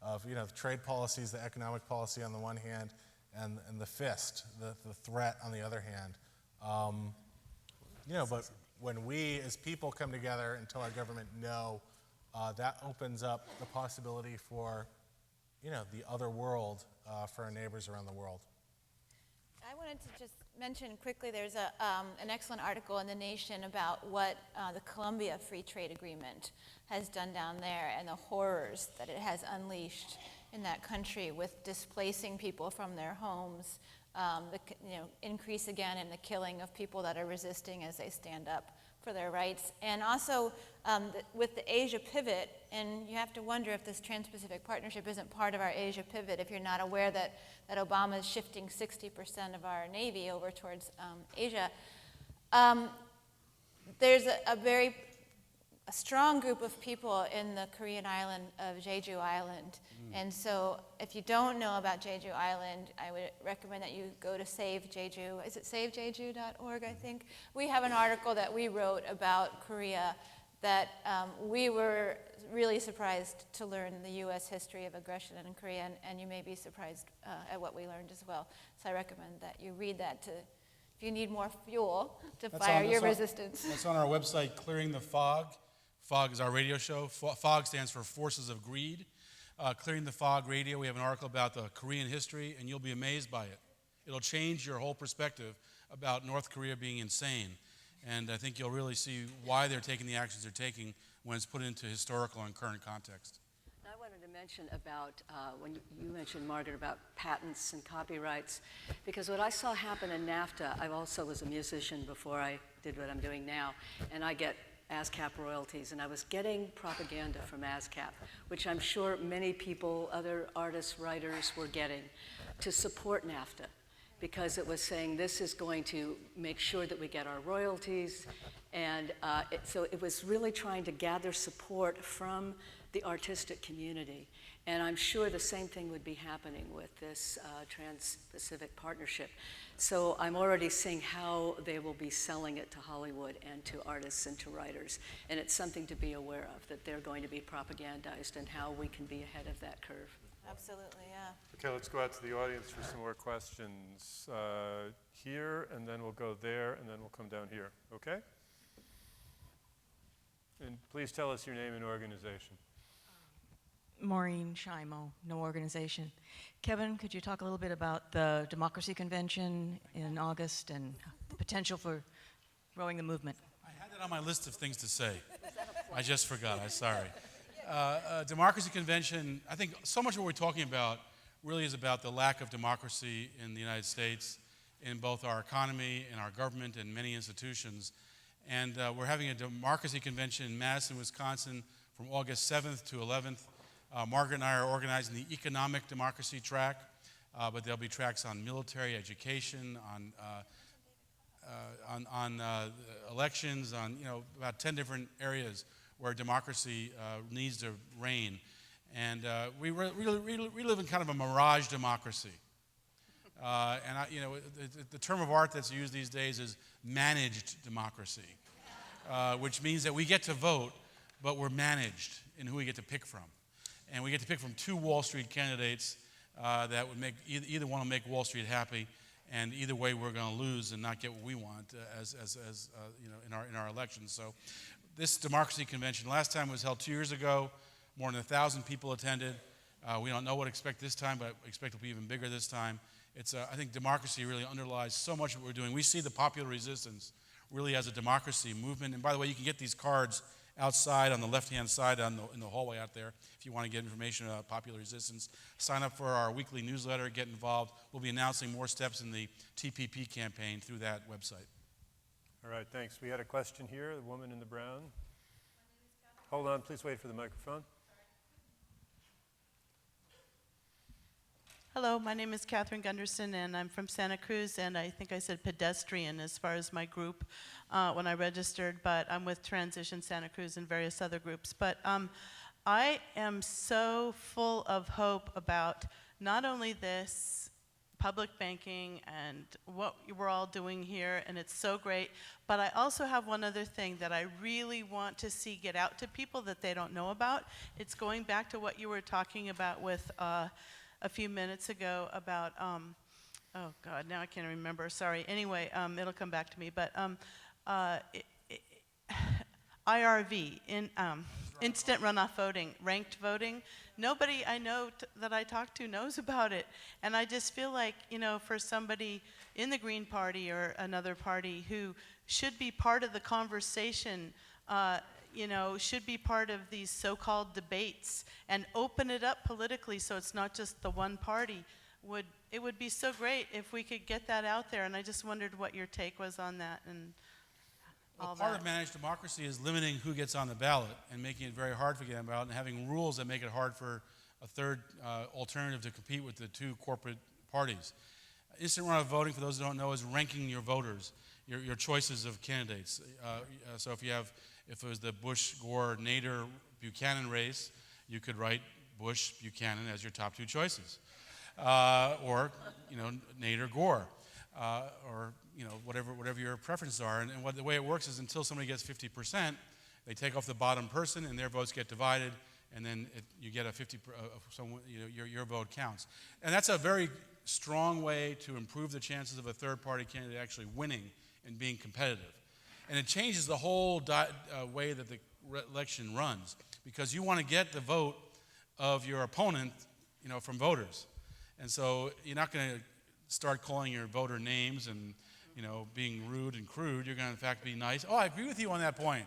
of trade policies, the economic policy on the one hand, and the fist, the threat on the other hand. But when we as people come together and tell our government no, that opens up the possibility for the other world for our neighbors around the world. I wanted to just mention quickly, there's an excellent article in The Nation about what the Colombia Free Trade Agreement has done down there and the horrors that it has unleashed in that country with displacing people from their homes, the increase again in the killing of people that are resisting as they stand up for their rights, and also with the Asia pivot, and you have to wonder if this Trans-Pacific Partnership isn't part of our Asia pivot if you're not aware that Obama is shifting 60% of our Navy over towards Asia. There's a strong group of people in the Korean island of Jeju Island. And so if you don't know about Jeju Island, I would recommend that you go to Save Jeju. Is it savejeju.org, I think? We have an article that we wrote about Korea that we were really surprised to learn the U.S. history of aggression in Korea, and you may be surprised at what we learned as well. So I recommend that you read that if you need more fuel to fire your resistance. That's on our website, Clearing the Fog. FOG is our radio show. FOG stands for Forces of Greed. Clearing the Fog Radio, we have an article about the Korean history, and you'll be amazed by it. It'll change your whole perspective about North Korea being insane. And I think you'll really see why they're taking the actions they're taking when it's put into historical and current context. I wanted to mention about, when you mentioned, Margaret, about patents and copyrights, because what I saw happen in NAFTA, I also was a musician before I did what I'm doing now, and I get ASCAP royalties, and I was getting propaganda from ASCAP, which I'm sure many people, other artists, writers were getting, to support NAFTA, because it was saying this is going to make sure that we get our royalties, and so it was really trying to gather support from the artistic community. And I'm sure the same thing would be happening with this Trans-Pacific Partnership. So I'm already seeing how they will be selling it to Hollywood and to artists and to writers. And it's something to be aware of, that they're going to be propagandized and how we can be ahead of that curve. Absolutely, yeah. Okay, let's go out to the audience for some more questions. Here, and then we'll go there, and then we'll come down here, okay? And please tell us your name and organization. Maureen Shimo, no organization. Kevin, could you talk a little bit about the Democracy Convention in August and the potential for growing the movement? I had that on my list of things to say. I just forgot, I'm sorry. Democracy Convention, I think so much of what we're talking about really is about the lack of democracy in the United States, in both our economy, in our government, and many institutions. And we're having a Democracy Convention in Madison, Wisconsin from August 7th to 11th. Margaret and I are organizing the economic democracy track, but there'll be tracks on military, education, on elections, on about 10 different areas where democracy needs to reign. And we live in kind of a mirage democracy. The term of art that's used these days is managed democracy, which means that we get to vote, but we're managed in who we get to pick from. And we get to pick from two Wall Street candidates that would make, either one will make Wall Street happy, and either way we're going to lose and not get what we want in our elections. So this Democracy Convention, last time it was held 2 years ago, more than 1,000 people attended. We don't know what to expect this time, but I expect it'll be even bigger this time. I think democracy really underlies so much of what we're doing. We see the popular resistance really as a democracy movement. And by the way, you can get these cards outside on the left-hand side in the hallway out there if you want to get information about popular resistance. Sign up for our weekly newsletter, get involved. We'll be announcing more steps in the TPP campaign through that website. All right, thanks. We had a question here, the woman in the brown. Hold on, please wait for the microphone. Hello, my name is Catherine Gunderson, and I'm from Santa Cruz, and I think I said pedestrian as far as my group when I registered, but I'm with Transition Santa Cruz and various other groups. But I am so full of hope about not only this public banking and what we're all doing here, and it's so great. But I also have one other thing that I really want to see get out to people that they don't know about. It's going back to what you were talking about with a few minutes ago about, oh God, now I can't remember, sorry. Anyway, it'll come back to me, but IRV, instant runoff voting, ranked voting. Nobody I know that I talk to knows about it. And I just feel like, for somebody in the Green Party or another party who should be part of the conversation, should be part of these so-called debates and open it up politically so it's not just the one party, it would be so great if we could get that out there. And I just wondered what your take was on that and all Part that. of managed democracy is limiting who gets on the ballot and making it very hard for getting on the ballot and having rules that make it hard for a third alternative to compete with the two corporate parties. Instant runoff voting, for those who don't know, is ranking your voters, your choices of candidates. So if it was the Bush, Gore, Nader, Buchanan race, you could write Bush, Buchanan as your top two choices, or Nader, Gore, or whatever your preferences are. And the way it works is until somebody gets 50%, they take off the bottom person and their votes get divided, and then you get a 50. Your vote counts. And that's a very strong way to improve the chances of a third-party candidate actually winning and being competitive. And it changes the whole way that the election runs, because you want to get the vote of your opponent, from voters. And so you're not going to start calling your voter names and being rude and crude. You're going to, in fact, be nice. Oh, I agree with you on that point.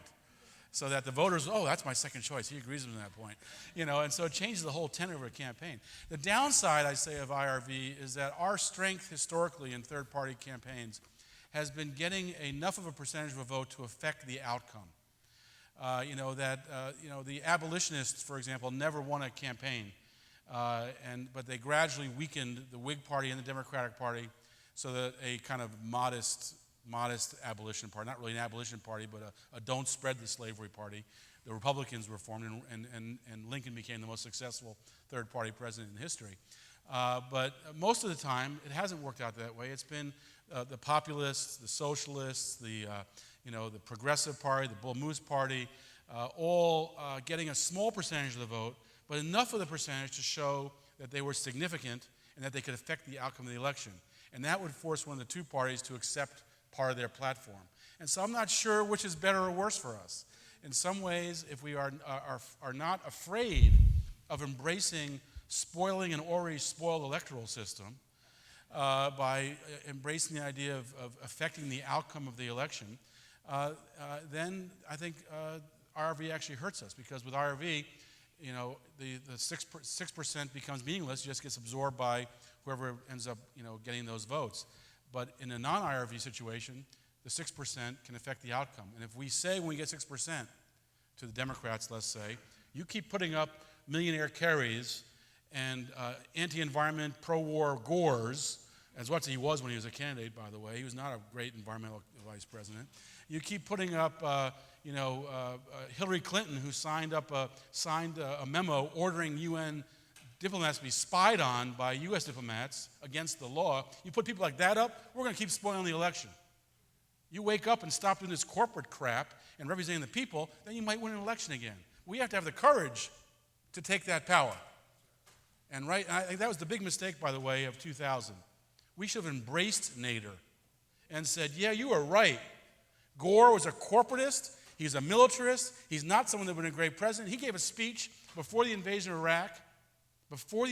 So that the voters, oh, that's my second choice. He agrees with me on that point. And so it changes the whole tenor of a campaign. The downside, I say, of IRV is that our strength historically in third-party campaigns has been getting enough of a percentage of a vote to affect the outcome. The abolitionists, for example, never won a campaign, but they gradually weakened the Whig Party and the Democratic Party so that a kind of modest abolition party, not really an abolition party, but a don't spread the slavery party. The Republicans were formed, and Lincoln became the most successful third-party president in history. But most of the time, it hasn't worked out that way. It's been the populists, the socialists, the Progressive Party, the Bull Moose Party, all getting a small percentage of the vote, but enough of the percentage to show that they were significant and that they could affect the outcome of the election. And that would force one of the two parties to accept part of their platform. And so I'm not sure which is better or worse for us. In some ways, if we are not afraid of embracing spoiling an already spoiled electoral system by embracing the idea of affecting the outcome of the election, then I think IRV actually hurts us, because with IRV, the 6% becomes meaningless. It just gets absorbed by whoever ends up, getting those votes. But in a non-IRV situation, the 6% can affect the outcome. And if we say when we get 6% to the Democrats, let's say, you keep putting up millionaire Kerrys and anti-environment, pro-war Gores, as what he was when he was a candidate, by the way. He was not a great environmental vice president. You keep putting up, Hillary Clinton, who signed a memo ordering UN diplomats to be spied on by U.S. diplomats against the law. You put people like that up, we're going to keep spoiling the election. You wake up and stop doing this corporate crap and representing the people, then you might win an election again. We have to have the courage to take that power. And I think that was the big mistake, by the way, of 2000. We should have embraced Nader and said, yeah, you were right. Gore was a corporatist. He's a militarist. He's not someone that would have been a great president. He gave a speech before the invasion of Iraq, before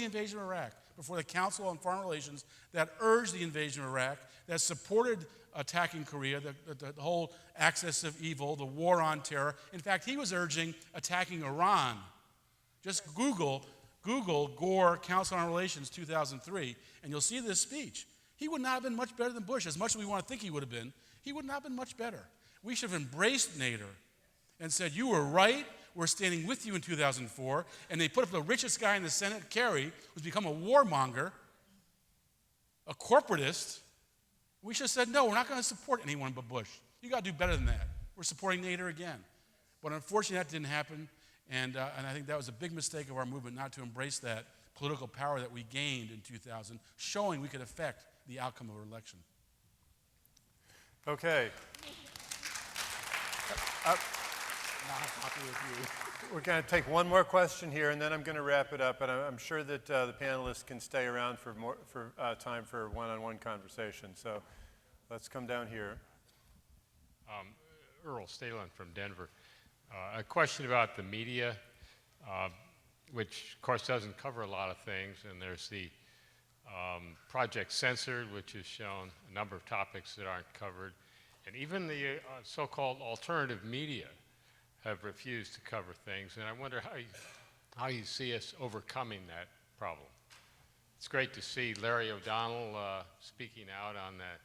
the Council on Foreign Relations, that urged the invasion of Iraq, that supported attacking Korea, the whole axis of evil, the war on terror. In fact, he was urging attacking Iran. Just Google Gore, Council on Relations 2003, and you'll see this speech. He would not have been much better than Bush, as much as we want to think he would have been. He would not have been much better. We should have embraced Nader and said, you were right, we're standing with you in 2004, and they put up the richest guy in the Senate, Kerry, who's become a warmonger, a corporatist. We should have said, no, we're not going to support anyone but Bush. You got to do better than that. We're supporting Nader again. But unfortunately, that didn't happen, and I think that was a big mistake of our movement, not to embrace that political power that we gained in 2000, showing we could affect the outcome of an election. Okay. We're going to take one more question here, and then I'm going to wrap it up. And I'm sure that the panelists can stay around for time for one-on-one conversation. So let's come down here. Earl Stalen from Denver. A question about the media, which of course doesn't cover a lot of things, and there's the Project Censored, which has shown a number of topics that aren't covered, and even the so-called alternative media have refused to cover things, and I wonder how you see us overcoming that problem. It's great to see Larry O'Donnell speaking out on the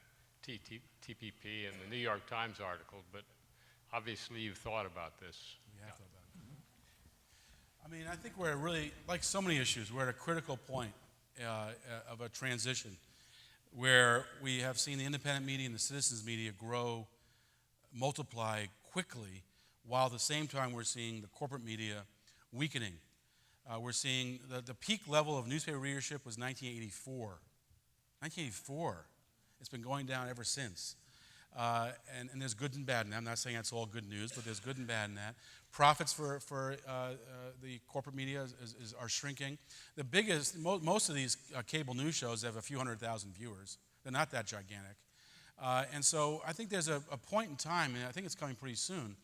TPP and the New York Times article, but obviously you've thought about this. We have thought about it. I mean, I think we're really, like so many issues, we're at a critical point of a transition where we have seen the independent media and the citizens media grow, multiply quickly, while at the same time we're seeing the corporate media weakening. We're seeing the peak level of newspaper readership was 1984. 1984. It's been going down ever since. And there's good and bad in that. I'm not saying that's all good news, but there's good and bad in that. Profits for the corporate media are shrinking. The biggest, most of these cable news shows have a few 100,000 viewers. They're not that gigantic. And so I think there's a point in time, and I think it's coming pretty soon,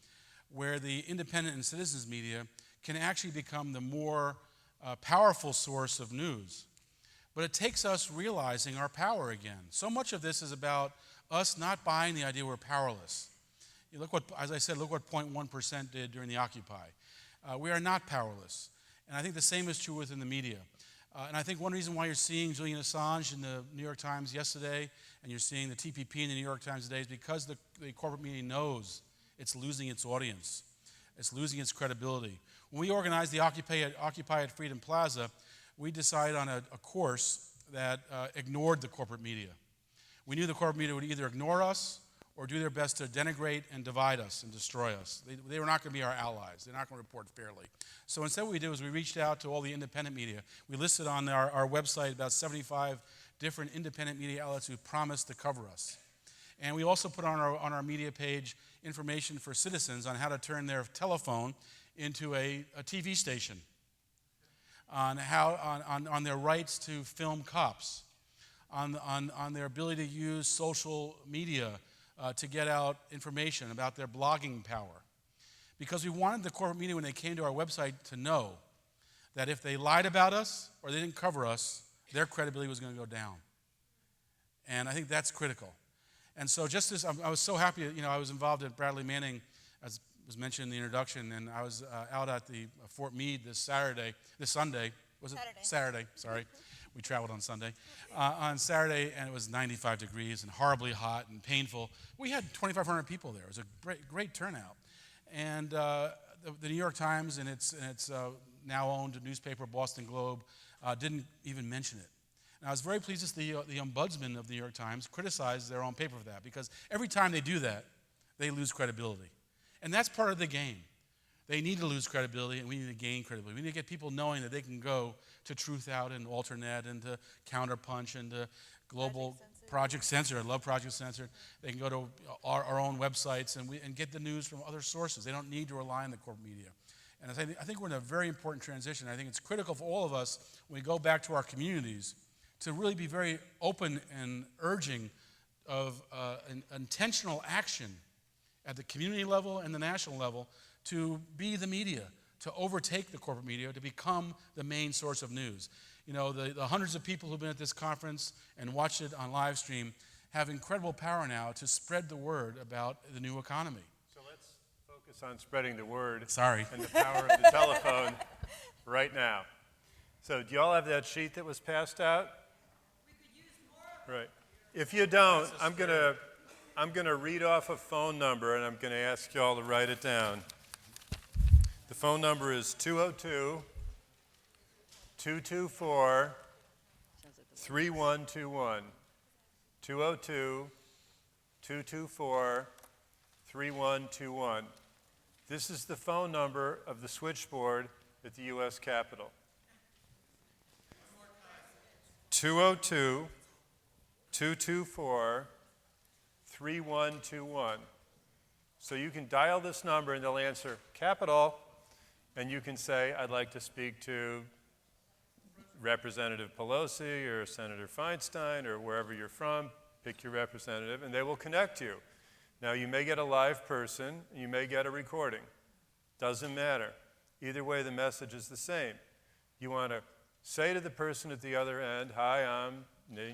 where the independent and citizens media can actually become the more powerful source of news. But it takes us realizing our power again. So much of this is about us not buying the idea we're powerless. You look what, as I said, look what 0.1% did during the Occupy. We are not powerless. And I think the same is true within the media. And I think one reason why you're seeing Julian Assange in the New York Times yesterday, and you're seeing the TPP in the New York Times today, is because the corporate media knows it's losing its audience. It's losing its credibility. When we organized the Occupy at Freedom Plaza, we decided on a course that ignored the corporate media. We knew the corporate media would either ignore us or do their best to denigrate and divide us and destroy us. They were not going to be our allies. They're not going to report fairly. So instead what we did was we reached out to all the independent media. We listed on our website about 75 different independent media outlets who promised to cover us. And we also put on our media page information for citizens on how to turn their telephone into a TV station, on their rights to film cops, on their ability to use social media to get out information about their blogging power. Because we wanted the corporate media, when they came to our website, to know that if they lied about us or they didn't cover us, their credibility was going to go down. And I think that's critical. And so just as I was so happy, I was involved at Bradley Manning, as was mentioned in the introduction, and I was out at the Fort Meade this Sunday. Was it Saturday? Sorry. We traveled on Sunday. On Saturday, and it was 95 degrees and horribly hot and painful. We had 2,500 people there. It was a great turnout. And the New York Times and its now owned newspaper, Boston Globe, didn't even mention it. And I was very pleased to see the ombudsman of the New York Times criticize their own paper for that, because every time they do that, they lose credibility. And that's part of the game. They need to lose credibility, and we need to gain credibility. We need to get people knowing that they can go to Truth Out and Alternet and to Counterpunch and to Global Project Censored. I love Project Censored. They can go to our own websites and get the news from other sources. They don't need to rely on the corporate media. And I think we're in a very important transition. I think it's critical for all of us, when we go back to our communities, to really be very open and urging of an intentional action at the community level and the national level to be the media, to overtake the corporate media, to become the main source of news. The hundreds of people who've been at this conference and watched it on live stream have incredible power now to spread the word about the new economy. So let's focus on spreading the word. Sorry. And the power of the telephone right now. So do you all have that sheet that was passed out? We could use more. Right. If you don't, I'm gonna read off a phone number, and I'm gonna ask you all to write it down. The phone number is 202-224-3121. 202-224-3121. This is the phone number of the switchboard at the U.S. Capitol. 202-224-3121. So you can dial this number and they'll answer capital, and you can say, I'd like to speak to Representative Pelosi or Senator Feinstein or wherever you're from. Pick your representative, and they will connect you. Now, you may get a live person, you may get a recording. Doesn't matter. Either way, the message is the same. You want to say to the person at the other end, hi, I'm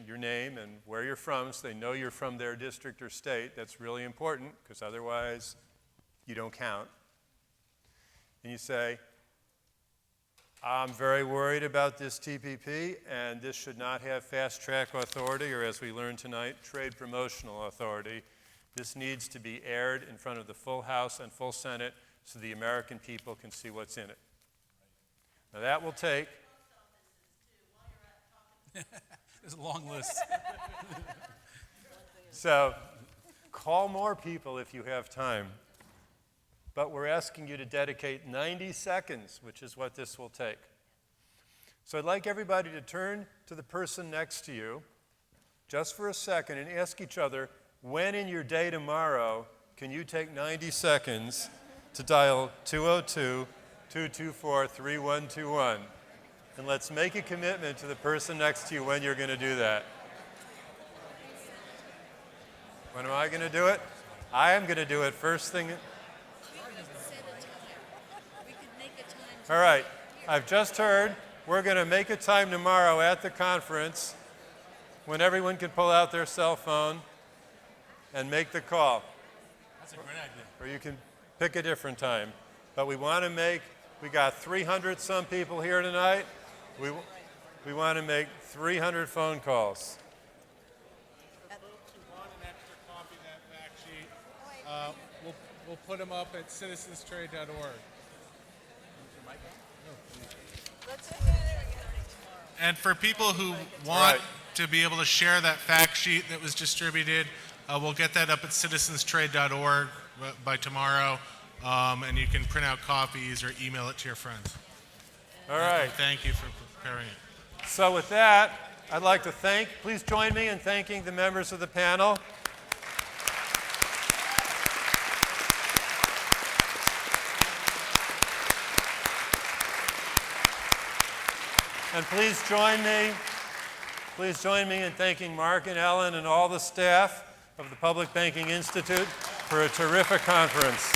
your name and where you're from, so they know you're from their district or state. That's really important, because otherwise you don't count. And you say, I'm very worried about this TPP, and this should not have fast-track authority, or as we learned tonight, trade promotional authority. This needs to be aired in front of the full House and full Senate so the American people can see what's in it. Now that will take... There's a long list. So call more people if you have time. But we're asking you to dedicate 90 seconds, which is what this will take. So I'd like everybody to turn to the person next to you just for a second and ask each other, when in your day tomorrow can you take 90 seconds to dial 202-224-3121? And let's make a commitment to the person next to you when you're going to do that. When am I going to do it? I am going to do it first thing. All right, I've just heard we're going to make a time tomorrow at the conference when everyone can pull out their cell phone and make the call. That's a great idea. Or you can pick a different time. But we want to make, we got 300 some people here tonight. We want to make 300 phone calls. If folks who want an extra copy of that fact sheet, we'll put them up at citizenstrade.org. And for people who want to be able to share that fact sheet that was distributed, we'll get that up at citizenstrade.org by tomorrow, and you can print out copies or email it to your friends. All right. Thank you for preparing it. So with that, I'd like to please join me in thanking the members of the panel. And please join me in thanking Mark and Ellen and all the staff of the Public Banking Institute for a terrific conference.